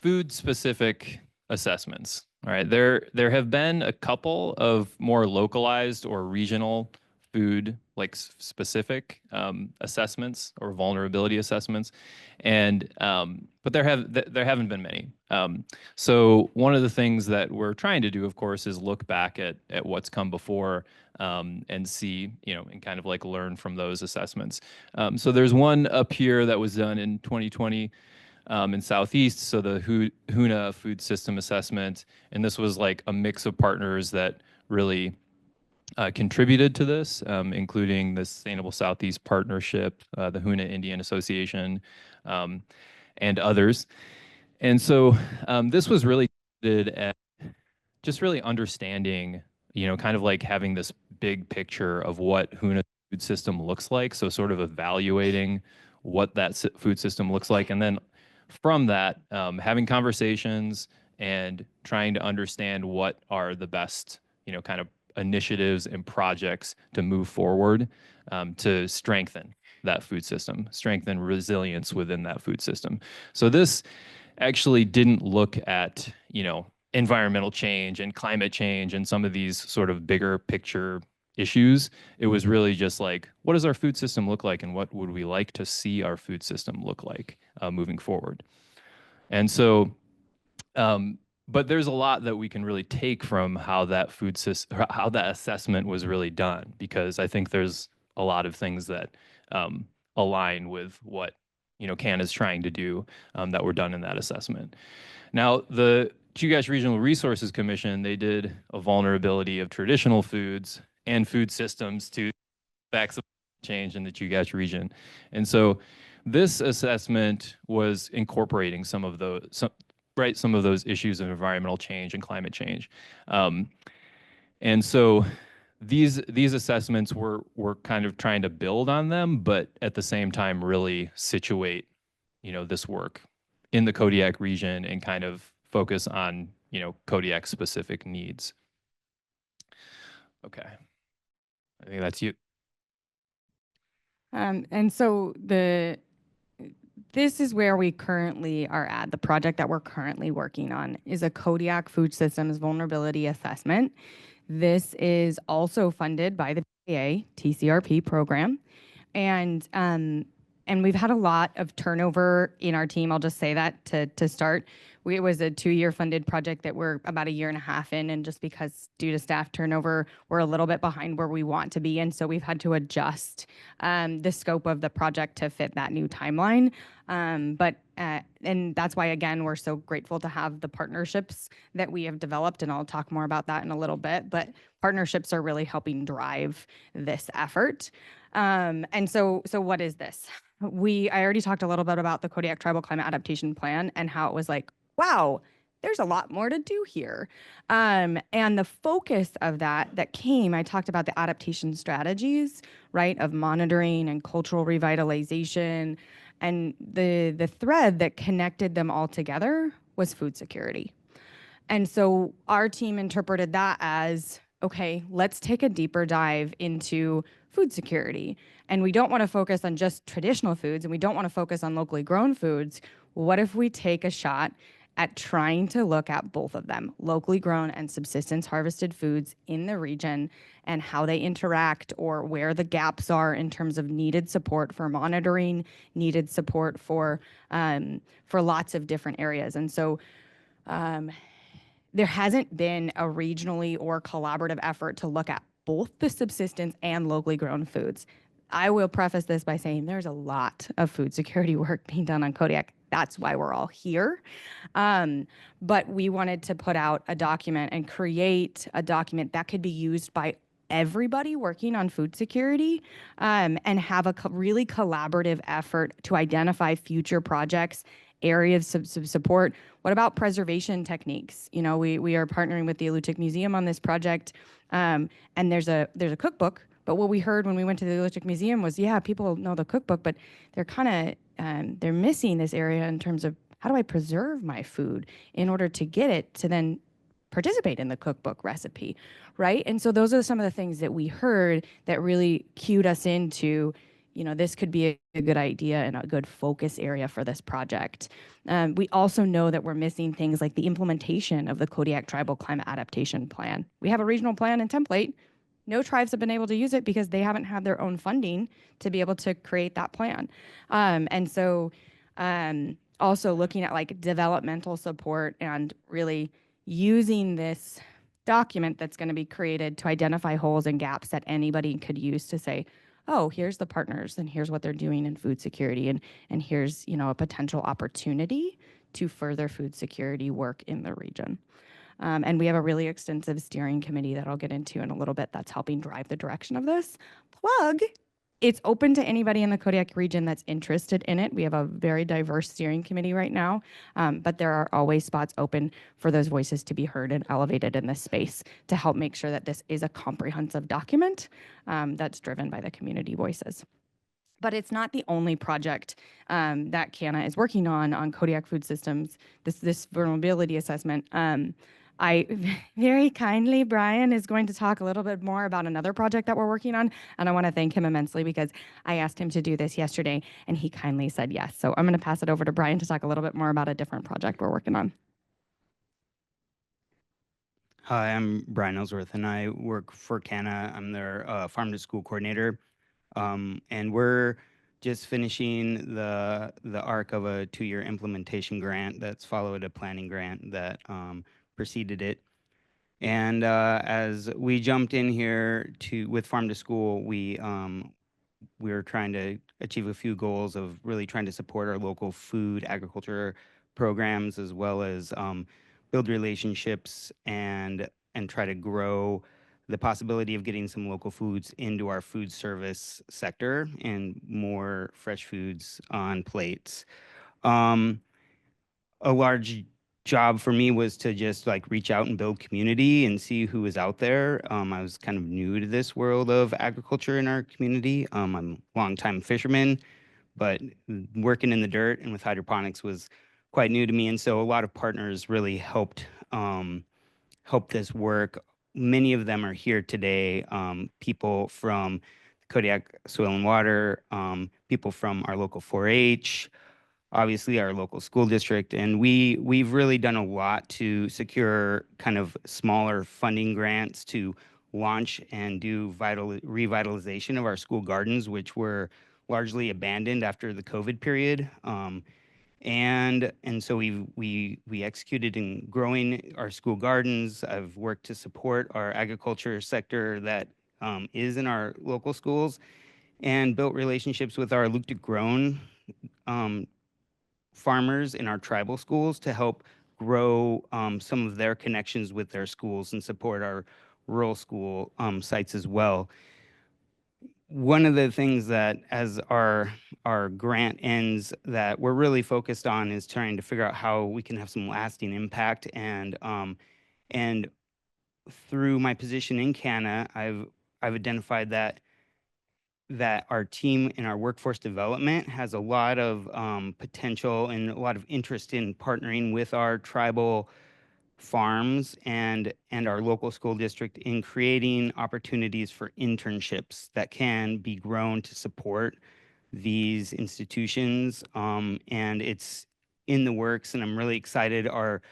food specific assessments. All right. There have been a couple of more localized or regional food specific assessments or vulnerability assessments, and but there haven't been many. So one of the things that we're trying to do, of course, is look back at what's come before and see, and kind of learn from those assessments. So there's one up here that was done in 2020 in Southeast, so the HUNA food system assessment, and this was a mix of partners that really contributed to this, including the Sustainable Southeast Partnership, the HUNA Indian Association, and others. And so this was really at just really understanding, kind of having this big picture of what HUNA food system looks like. So sort of evaluating what that food system looks like. And then from that, having conversations and trying to understand what are the best, kind of initiatives and projects to move forward to strengthen that food system, strengthen resilience within that food system. So this actually didn't look at, environmental change and climate change and some of these sort of bigger picture issues. It was really just what does our food system look like and what would we like to see our food system look like moving forward? And so, but there's a lot that we can really take from how that how that assessment was really done, because I think there's a lot of things that align with what KANA is trying to do that were done in that assessment. Now, the Kodiak Regional Resources Commission, they did a vulnerability of traditional foods and food systems to facts of change in the Kodiak region, and so this assessment was incorporating some of those issues of environmental change and climate change. And so these assessments were kind of trying to build on them, but at the same time really situate, this work in the Kodiak region and kind of focus on, Kodiak specific needs. Okay. I think that's you. And so this is where we currently are at. The project that we're currently working on is a Kodiak Food Systems Vulnerability Assessment. This is also funded by the PA TCRP program. And we've had a lot of turnover in our team. I'll just say that to start. It was a 2-year funded project that we're about a year and a half in, and just because due to staff turnover, we're a little bit behind where we want to be, and so we've had to adjust the scope of the project to fit that new timeline. And that's why, again, we're so grateful to have the partnerships that we have developed, and I'll talk more about that in a little bit, but partnerships are really helping drive this effort. And so what is this? I already talked a little bit about the Kodiak Tribal Climate Adaptation Plan and how it was wow, there's a lot more to do here. And the focus of that came, I talked about the adaptation strategies, right, of monitoring and cultural revitalization. And the thread that connected them all together was food security. And so our team interpreted that as, okay, let's take a deeper dive into food security. And we don't want to focus on just traditional foods, and we don't want to focus on locally grown foods. What if we take a shot at trying to look at both of them, locally grown and subsistence harvested foods in the region, and how they interact or where the gaps are in terms of needed support for monitoring, needed support for lots of different areas. And so there hasn't been a regionally or collaborative effort to look at both the subsistence and locally grown foods. I will preface this by saying there's a lot of food security work being done on Kodiak. That's why we're all here. But we wanted to put out a document and create a document that could be used by everybody working on food security, and have a really collaborative effort to identify future projects, areas of support. What about preservation techniques? You know, we are partnering with the Alutiiq Museum on this project, and there's a cookbook. But what we heard when we went to the Alutiiq Museum was, yeah, people know the cookbook, but they're kind of they're missing this area in terms of how do I preserve my food in order to get it to then participate in the cookbook recipe, right? And so those are some of the things that we heard that really cued us into, you know, this could be a good idea and a good focus area for this project. We also know that we're missing things like the implementation of the Kodiak Tribal Climate Adaptation Plan. We have a regional plan and template. No tribes have been able to use it because they haven't had their own funding to be able to create that plan. And so also looking at like developmental support and really using this document that's going to be created to identify holes and gaps that anybody could use to say, oh, here's the partners and here's what they're doing in food security, and here's, you know, a potential opportunity to further food security work in the region. And we have a really extensive steering committee that I'll get into in a little bit that's helping drive the direction of this. Plug, it's open to anybody in the Kodiak region that's interested in it. We have a very diverse steering committee right now, but there are always spots open for those voices to be heard and elevated in this space to help make sure that this is a comprehensive document that's driven by the community voices. But it's not the only project that KANA is working on Kodiak food systems, this vulnerability assessment. I very kindly, Brian is going to talk a little bit more about another project that we're working on, and I want to thank him immensely because I asked him to do this yesterday, and he kindly said yes. So I'm going to pass it over to Brian to talk a little bit more about a different project we're working on. Hi, I'm Brian Ellsworth, and I work for KANA. I'm their farm to school coordinator, and we're just finishing the arc of a 2-year implementation grant that's followed a planning grant that preceded it. And as we jumped in here with farm to school, we were trying to achieve a few goals of really trying to support our local food agriculture programs, as well as build relationships and try to grow the possibility of getting some local foods into our food service sector and more fresh foods on plates. A large job for me was to just like reach out and build community and see who was out there. I was kind of new to this world of agriculture in our community. I'm a longtime fisherman, but working in the dirt and with hydroponics was quite new to me. And so a lot of partners really helped this work. Many of them are here today. People from Kodiak Soil and Water, people from our local 4-H, obviously our local school district, and we've really done a lot to secure kind of smaller funding grants to launch and do revitalization of our school gardens, which were largely abandoned after the COVID period. And so we executed in growing our school gardens. I've worked to support our agriculture sector that is in our local schools, and built relationships with our Alutiiq grown farmers in our tribal schools to help grow some of their connections with their schools and support our rural school sites as well. One of the things that as our grant ends that we're really focused on is trying to figure out how we can have some lasting impact, and through my position in KANA, I've identified that our team in our workforce development has a lot of potential and a lot of interest in partnering with our tribal farms and our local school district in creating opportunities for internships that can be grown to support these institutions. And it's in the works, and I'm really excited. Our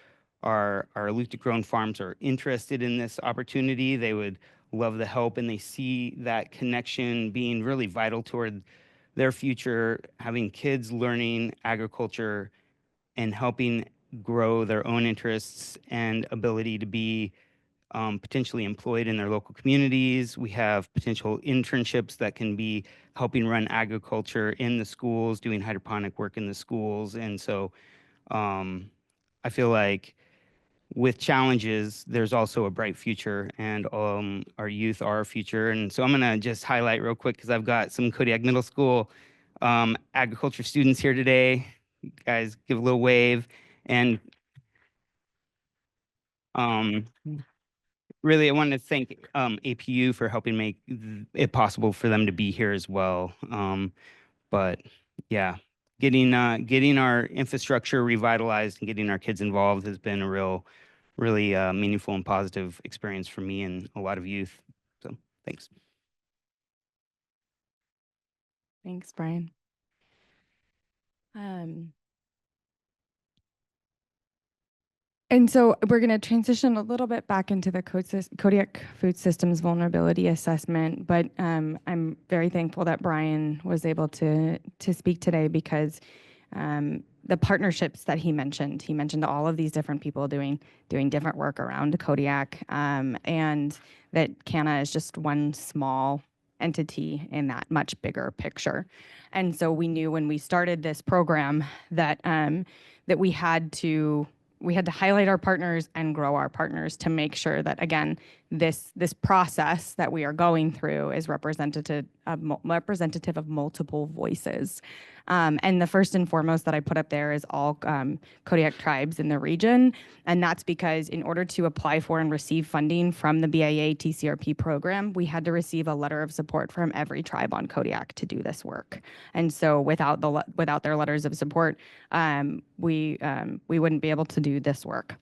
Alutiiq grown farms are interested in this opportunity. They would love the help, and they see that connection being really vital toward their future, having kids learning agriculture and helping grow their own interests and ability to be potentially employed in their local communities. We have potential internships that can be helping run agriculture in the schools, doing hydroponic work in the schools. And so I feel like with challenges, there's also a bright future, and our youth are our future. And so I'm gonna just highlight real quick, because I've got some Kodiak Middle School agriculture students here today. You guys give a little wave. And really, I wanted to thank APU for helping make it possible for them to be here as well. But yeah, getting our infrastructure revitalized and getting our kids involved has been a really meaningful and positive experience for me and a lot of youth. So thanks. Thanks, Brian. And so we're going to transition a little bit back into the Kodiak Food Systems Vulnerability Assessment, but I'm very thankful that Brian was able to speak today, because the partnerships that he mentioned all of these different people doing different work around Kodiak, and that KANA is just one small entity in that much bigger picture. And so we knew when we started this program that that we had to highlight our partners and grow our partners to make sure that, again, this process that we are going through is representative of multiple voices. And the first and foremost that I put up there is all Kodiak tribes in the region. And that's because in order to apply for and receive funding from the BIA TCRP program, we had to receive a letter of support from every tribe on Kodiak to do this work. And so without their letters of support, we wouldn't be able to do this work.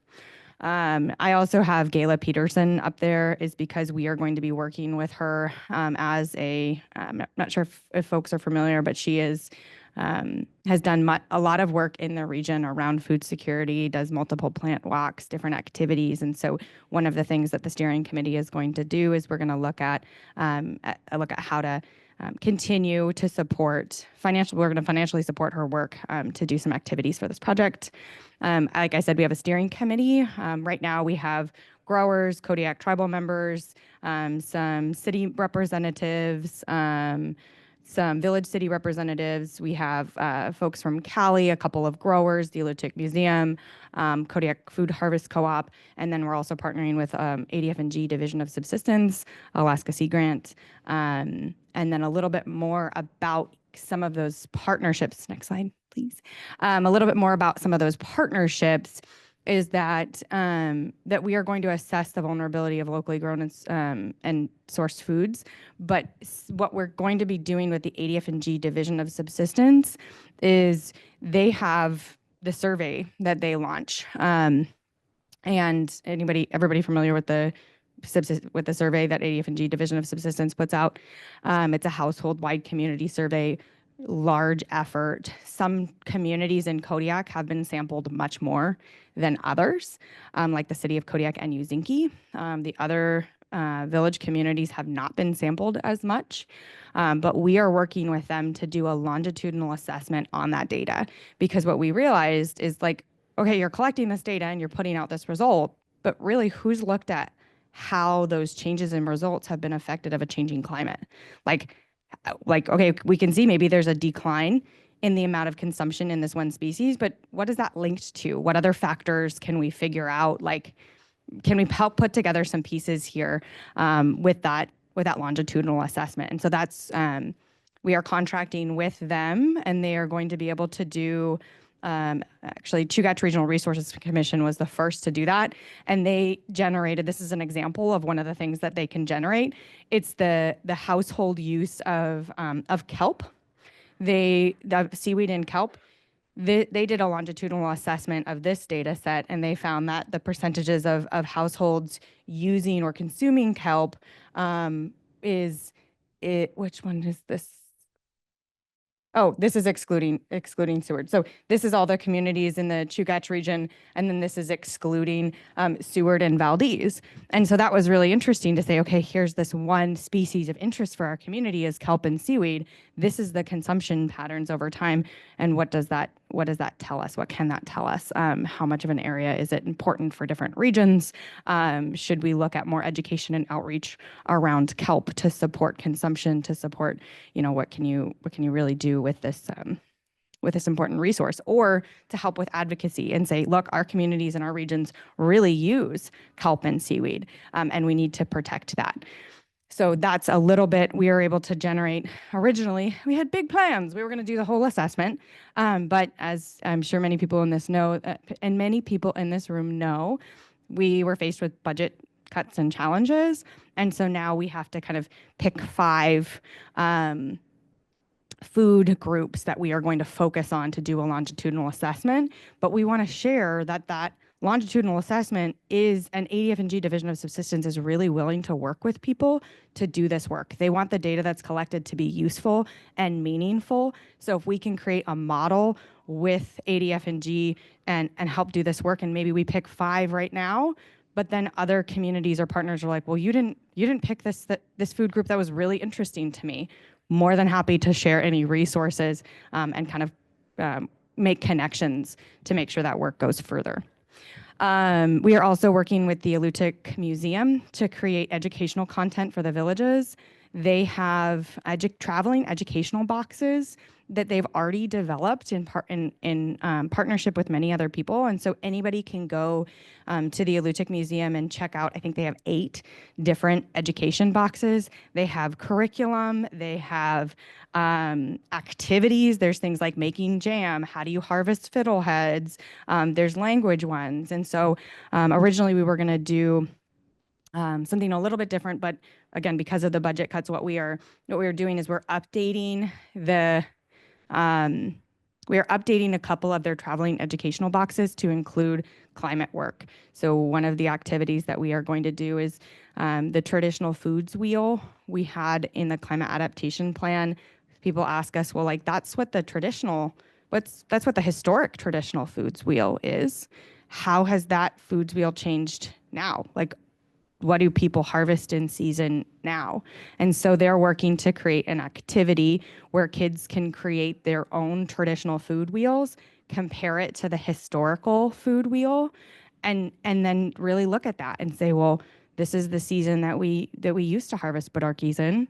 I also have Gayla Peterson up there, is because we are going to be working with her as I'm not sure if folks are familiar, but she has done a lot of work in the region around food security, does multiple plant walks, different activities. And so one of the things that the steering committee is going to do is we're going to look at how to continue to support we're going to financially support her work to do some activities for this project. Like I said, we have a steering committee. Right now we have growers, Kodiak tribal members, some city representatives, some village city representatives. We have folks from Cali, a couple of growers, the Alutiiq Museum, Kodiak Food Harvest Co-op, and then we're also partnering with ADF&G Division of Subsistence, Alaska Sea Grant, and then a little bit more about some of those partnerships. Next slide, please. A little bit more about some of those partnerships is that that we are going to assess the vulnerability of locally grown and sourced foods. But what we're going to be doing with the ADF&G Division of Subsistence is they have the survey that they launch. And everybody familiar with the survey that ADF&G Division of Subsistence puts out? It's a household-wide community survey, large effort. Some communities in Kodiak have been sampled much more than others, like the city of Kodiak and Uzinki. The other village communities have not been sampled as much, but we are working with them to do a longitudinal assessment on that data, because what we realized is, like, okay, you're collecting this data and you're putting out this result, but really who's looked at how those changes in results have been affected of a changing climate? Like, okay, we can see maybe there's a decline in the amount of consumption in this one species, but what is that linked to? What other factors can we figure out? Like, can we help put together some pieces here with that longitudinal assessment? And so that's, we are contracting with them, and they are going to be able to do, actually, Chugach Regional Resources Commission was the first to do that. And they generated, this is an example of one of the things that they can generate. It's the household use of kelp. The seaweed and kelp. They did a longitudinal assessment of this data set, and they found that the percentages of households using or consuming kelp which one is this? Oh, this is excluding Seward. So this is all the communities in the Kodiak region, and then this is excluding Seward and Valdez. And so that was really interesting to say, okay, here's this one species of interest for our community is kelp and seaweed. This is the consumption patterns over time, and what does that tell us? What can that tell us? How much of an area is it important for different regions? Should we look at more education and outreach around kelp to support consumption, to support, what can you really do with this important resource, or to help with advocacy and say, look, our communities and our regions really use kelp and seaweed, and we need to protect that. So that's a little bit, we were able to generate, originally, we had big plans. We were going to do the whole assessment, but as I'm sure many people in this know, and many people in this room know, we were faced with budget cuts and challenges. And so now we have to kind of pick 5 food groups that we are going to focus on to do a longitudinal assessment. But we want to share that longitudinal assessment is an ADF&G Division of Subsistence is really willing to work with people to do this work. They want the data that's collected to be useful and meaningful. So if we can create a model with ADF&G and help do this work, and maybe we pick 5 right now, but then other communities or partners are like, well, you didn't pick this food group that was really interesting to me. More than happy to share any resources and kind of make connections to make sure that work goes further. We are also working with the Alutiiq Museum to create educational content for the villages. They have traveling educational boxes that they've already developed in partnership with many other people. And so anybody can go to the Alutiiq Museum and check out, I think they have 8 different education boxes. They have curriculum, they have activities. There's things like making jam, how do you harvest fiddleheads, there's language ones. And so originally we were gonna do something a little bit different, but again, because of the budget cuts, what we are doing is we're updating a couple of their traveling educational boxes to include climate work. So one of the activities that we are going to do is the traditional foods wheel we had in the climate adaptation plan. People ask us, well, like that's what the historic traditional foods wheel is. How has that foods wheel changed now? Like, what do people harvest in season now? And so they're working to create an activity where kids can create their own traditional food wheels, compare it to the historical food wheel, and then really look at that and say, well, this is the season that we used to harvest bidarkies in.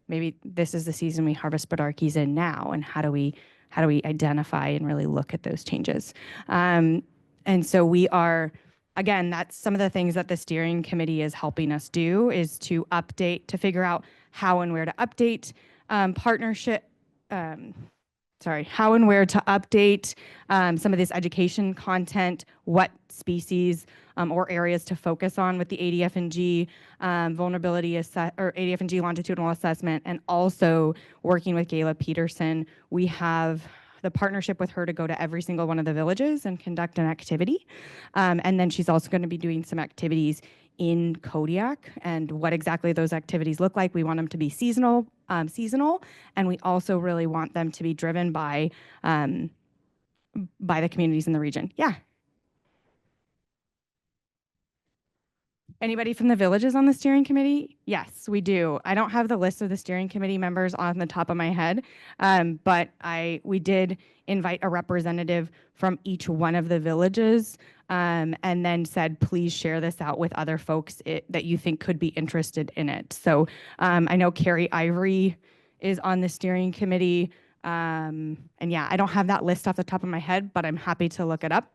Maybe this is the season we harvest bidarkies in now, and how do we identify and really look at those changes? And so we are, again, that's some of the things that the steering committee is helping us do, is to figure out how and where to update how and where to update some of this education content, what species or areas to focus on with the ADF&G vulnerability or ADF&G longitudinal assessment, and also working with Gayla Peterson. We have the partnership with her to go to every single one of the villages and conduct an activity. And then she's also going to be doing some activities in Kodiak, and what exactly those activities look like. We want them to be seasonal, and we also really want them to be driven by the communities in the region. Yeah. Anybody from the villages on the steering committee? Yes, we do. I don't have the list of the steering committee members on the top of my head, but we did invite a representative from each one of the villages, and then said, please share this out with other folks that you think could be interested in it. So I know Carrie Ivory is on the steering committee, and yeah, I don't have that list off the top of my head, but I'm happy to look it up.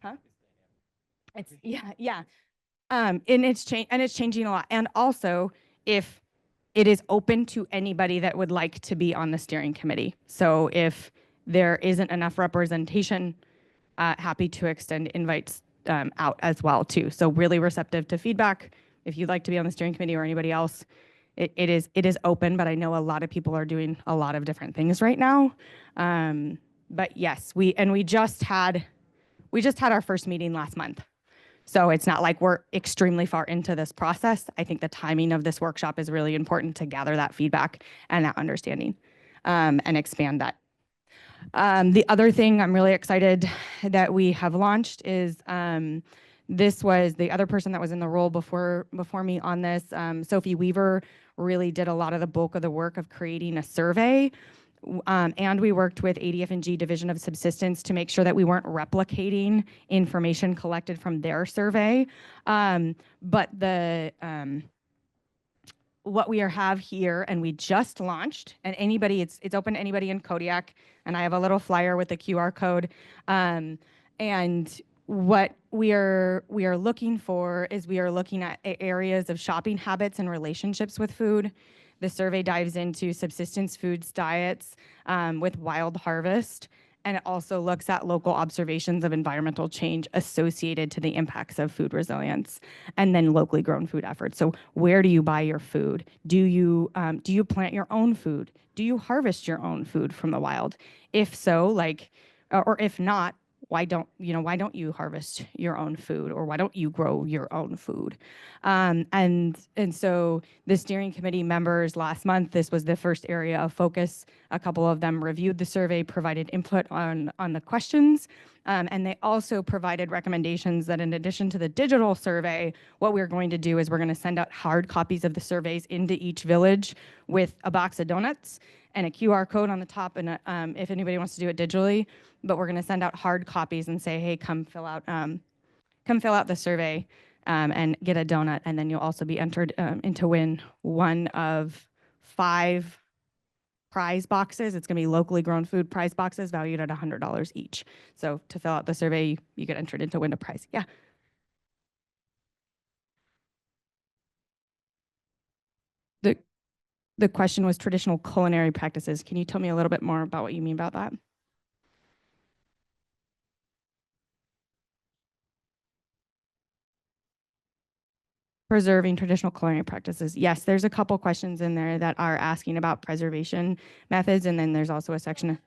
Huh? It's yeah. And it's changing a lot. And also, if it is open to anybody that would like to be on the steering committee. So if there isn't enough representation, happy to extend invites out as well too. So really receptive to feedback. If you'd like to be on the steering committee or anybody else, it is open, but I know a lot of people are doing a lot of different things right now. But yes, we just had our first meeting last month. So it's not like we're extremely far into this process. I think the timing of this workshop is really important to gather that feedback and that understanding. and expand that. The other thing I'm really excited that we have launched is this was the other person that was in the role before me on this. Sophie Weaver really did a lot of the bulk of the work of creating a survey. And we worked with ADF&G Division of Subsistence to make sure that we weren't replicating information collected from their survey. But what we have here, and we just launched, and anybody, it's open to anybody in Kodiak, and I have a little flyer with a QR code. And what we are looking for is we are looking at areas of shopping habits and relationships with food. The survey dives into subsistence foods diets with Wild Harvest, and it also looks at local observations of environmental change associated to the impacts of food resilience, and then locally grown food efforts. So where do you buy your food? Do you plant your own food? Do you harvest your own food from the wild? If so, or if not, why don't you harvest your own food, or why don't you grow your own food? And so the steering committee members last month, this was the first area of focus. A couple of them reviewed the survey, provided input on the questions, and they also provided recommendations that in addition to the digital survey, what we're going to do is we're going to send out hard copies of the surveys into each village with a box of donuts and a QR code on the top, and if anybody wants to do it digitally, but we're going to send out hard copies and say, hey, come fill out the survey and get a donut, and then you'll also be entered to win one of 5 prize boxes. It's going to be locally grown food prize boxes valued at $100 each. So to fill out the survey, you get entered into win a prize. Yeah. The question was traditional culinary practices. Can you tell me a little bit more about what you mean about that? Preserving traditional culinary practices. Yes, there's a couple questions in there that are asking about preservation methods, and then there's also a section of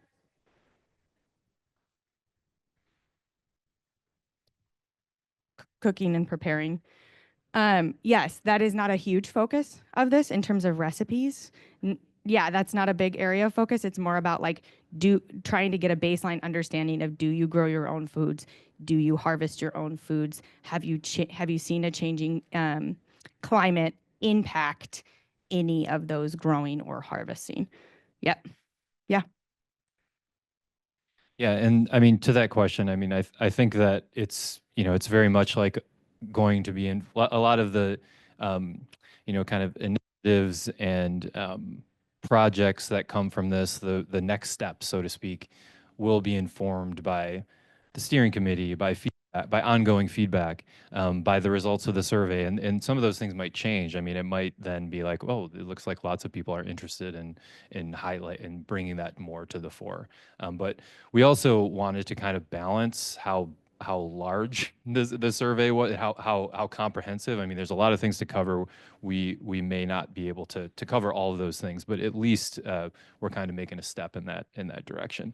cooking and preparing. Yes, that is not a huge focus of this in terms of recipes. Yeah, that's not a big area of focus. It's more about trying to get a baseline understanding of, do you grow your own foods? Do you harvest your own foods? Have you seen a changing climate impact any of those growing or harvesting? Yep. Yeah. Yeah, and I mean, to that question, I mean, I think that it's very much like going to be in a lot of the kind of initiatives and projects that come from this. The next step, so to speak, will be informed by the steering committee, by feedback, by ongoing feedback, by the results of the survey, and some of those things might change. I mean, it might then be like, oh, it looks like lots of people are interested in highlight and bringing that more to the fore. But we also wanted to kind of balance how large the survey was, how comprehensive. I mean, there's a lot of things to cover. We may not be able to cover all of those things, but at least we're kind of making a step in that direction.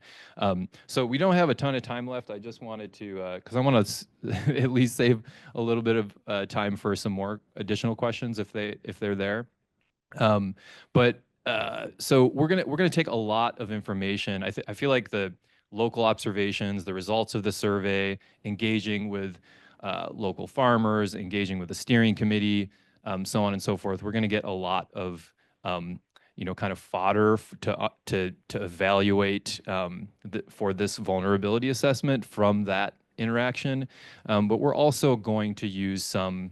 So we don't have a ton of time left. I just wanted to, because I want to at least save a little bit of time for some more additional questions if they're there. So we're gonna take a lot of information. I feel like the local observations, the results of the survey, engaging with local farmers, engaging with the steering committee, so on and so forth. We're going to get a lot of kind of fodder to evaluate for this vulnerability assessment from that interaction. But we're also going to use some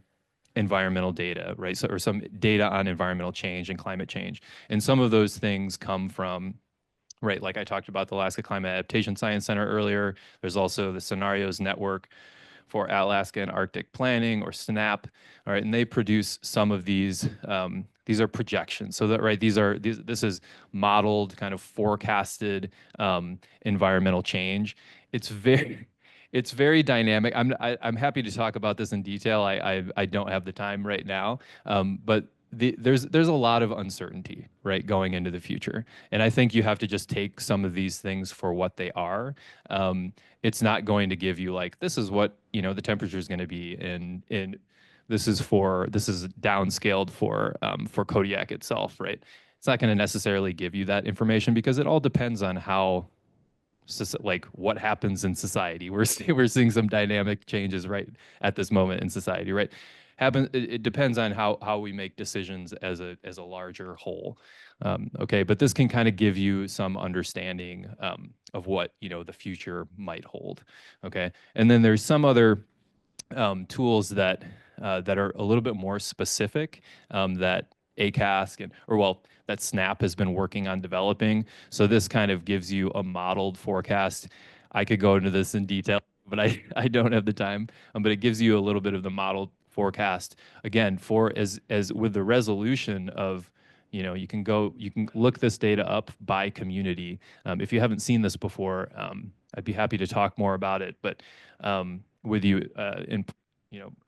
environmental data, right? So, or some data on environmental change and climate change. And some of those things come from, right, like I talked about the Alaska Climate Adaptation Science Center earlier. There's also the Scenarios Network for Alaska and Arctic Planning, or SNAP. All right, and they produce some of these. These are projections. So that, right, this is modeled, kind of forecasted environmental change. It's very dynamic. I'm happy to talk about this in detail. I don't have the time right now, but there's a lot of uncertainty, right, going into the future, and I think you have to just take some of these things for what they are. It's not going to give you like, this is what the temperature is going to be this is downscaled for Kodiak itself, right? it's not going to necessarily give you that information because it all depends on how like what happens in society. We're seeing some dynamic changes right at this moment in society, right? It depends on how we make decisions as a larger whole. Okay, but this can kind of give you some understanding of what the future might hold. Okay, and then there's some other tools that are a little bit more specific that ACASC that SNAP has been working on developing. So this kind of gives you a modeled forecast. I could go into this in detail, but I don't have the time. But it gives you a little bit of the modeled forecast again for as with the resolution of you can look this data up by community. If you haven't seen this before, I'd be happy to talk more about it. But with you on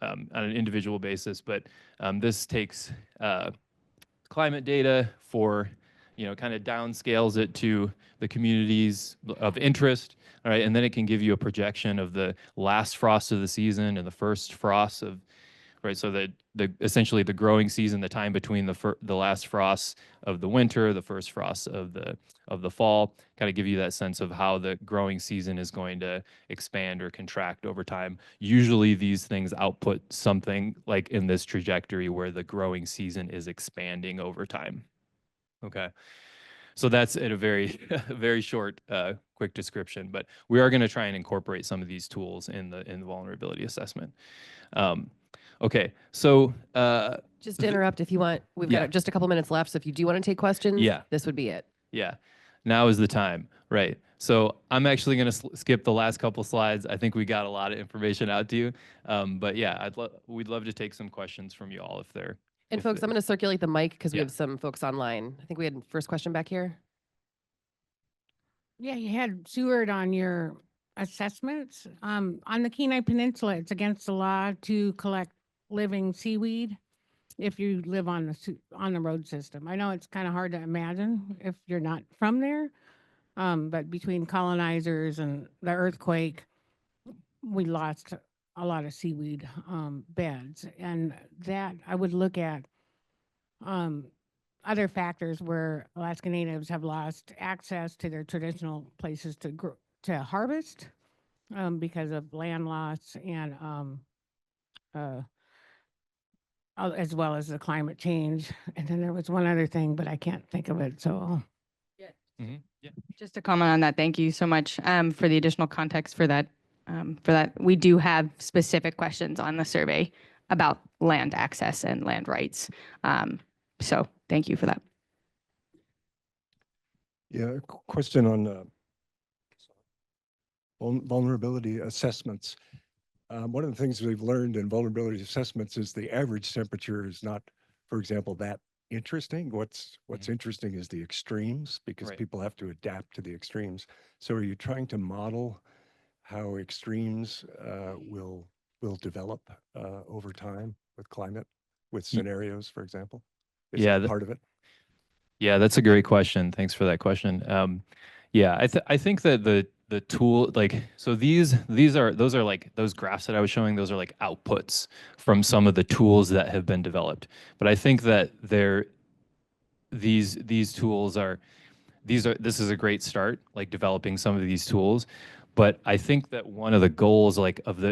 an individual basis. But this takes climate data for, kind of downscales it to the communities of interest. All right, and then it can give you a projection of the last frost of the season and the first frost of, right? So that essentially the growing season, the time between the last frosts of the winter, the first frosts of the fall, kind of give you that sense of how the growing season is going to expand or contract over time. Usually these things output something like in this trajectory where the growing season is expanding over time. Okay. So that's at a very, very short, quick description, but we are going to try and incorporate some of these tools in the vulnerability assessment. Okay, so Just to interrupt if you want, we've Yeah. got just a couple minutes left. So if you do want to take questions, Yeah. this would be it. yeah, now is the time, right? So I'm actually going to skip the last couple slides. I think we got a lot of information out to you, but yeah, we'd love to take some questions from you all if they're. And if folks, I'm going to circulate the mic because we Yeah. have some folks online. I think we had first question back here. Yeah, you had Seward on your assessments. On the Kenai Peninsula, it's against the law to collect living seaweed if you live on the road system. I know it's kind of hard to imagine if you're not from there, but between colonizers and the earthquake, we lost a lot of seaweed beds, and that I would look at other factors where Alaska Natives have lost access to their traditional places to harvest because of land loss and as well as the climate change. And then there was one other thing, but I can't think of it. So Mhm, Yeah. Just to comment on that, thank you so much for the additional context for that. We do have specific questions on the survey about land access and land rights. So thank you for that. Yeah, a question on vulnerability assessments. One of the things we've learned in vulnerability assessments is the average temperature is not, for example, that interesting. What's interesting is the extremes because Right. people have to adapt to the extremes. So are you trying to model how extremes will develop over time with climate, with scenarios, for example? Is Yeah, that part of it? Yeah, that's a great question. Thanks for that question. Yeah, I think that the tool, like, so those are like those graphs that I was showing, those are like outputs from some of the tools that have been developed. But I think that these tools are this is a great start, like developing some of these tools. But I think that one of the goals like of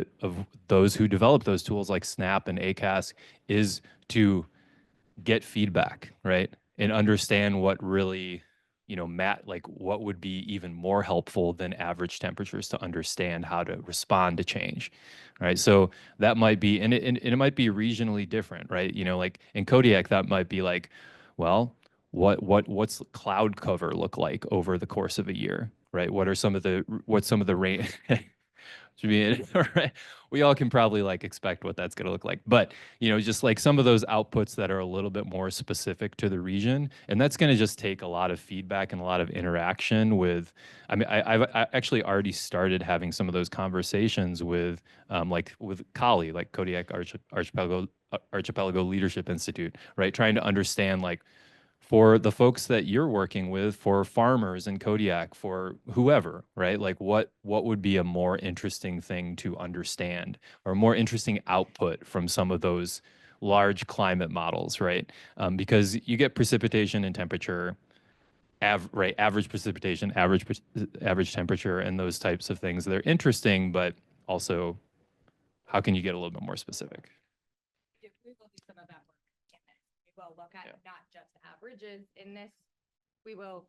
those who develop those tools like Snap and ACASC is to get feedback, right? And understand what really, like what would be even more helpful than average temperatures to understand how to respond to change, right? So that might be, and it might be regionally different, right? Like in Kodiak, that might be like, well, what's cloud cover look like over the course of a year, right? What's some of the rain? I mean, right? We all can probably like expect what that's going to look like, but just like some of those outputs that are a little bit more specific to the region, and that's going to just take a lot of feedback and a lot of interaction with. I mean, I actually already started having some of those conversations with Kali, like Kodiak Archipelago Leadership Institute, right? Trying to understand like, for the folks that you're working with, for farmers in Kodiak, for whoever, right? Like what would be a more interesting thing to understand or a more interesting output from some of those large climate models, right? Because you get precipitation and temperature, average precipitation, average temperature, and those types of things. They're interesting, but also, how can you get a little bit more specific? We will do some of that work in this. We will look at Yeah. not just averages in this. We will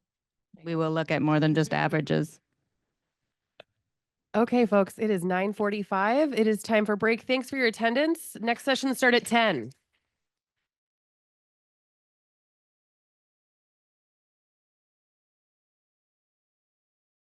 look at more than just averages. Okay, folks, it is 9:45. It is time for break. Thanks for your attendance. Next session start at 10.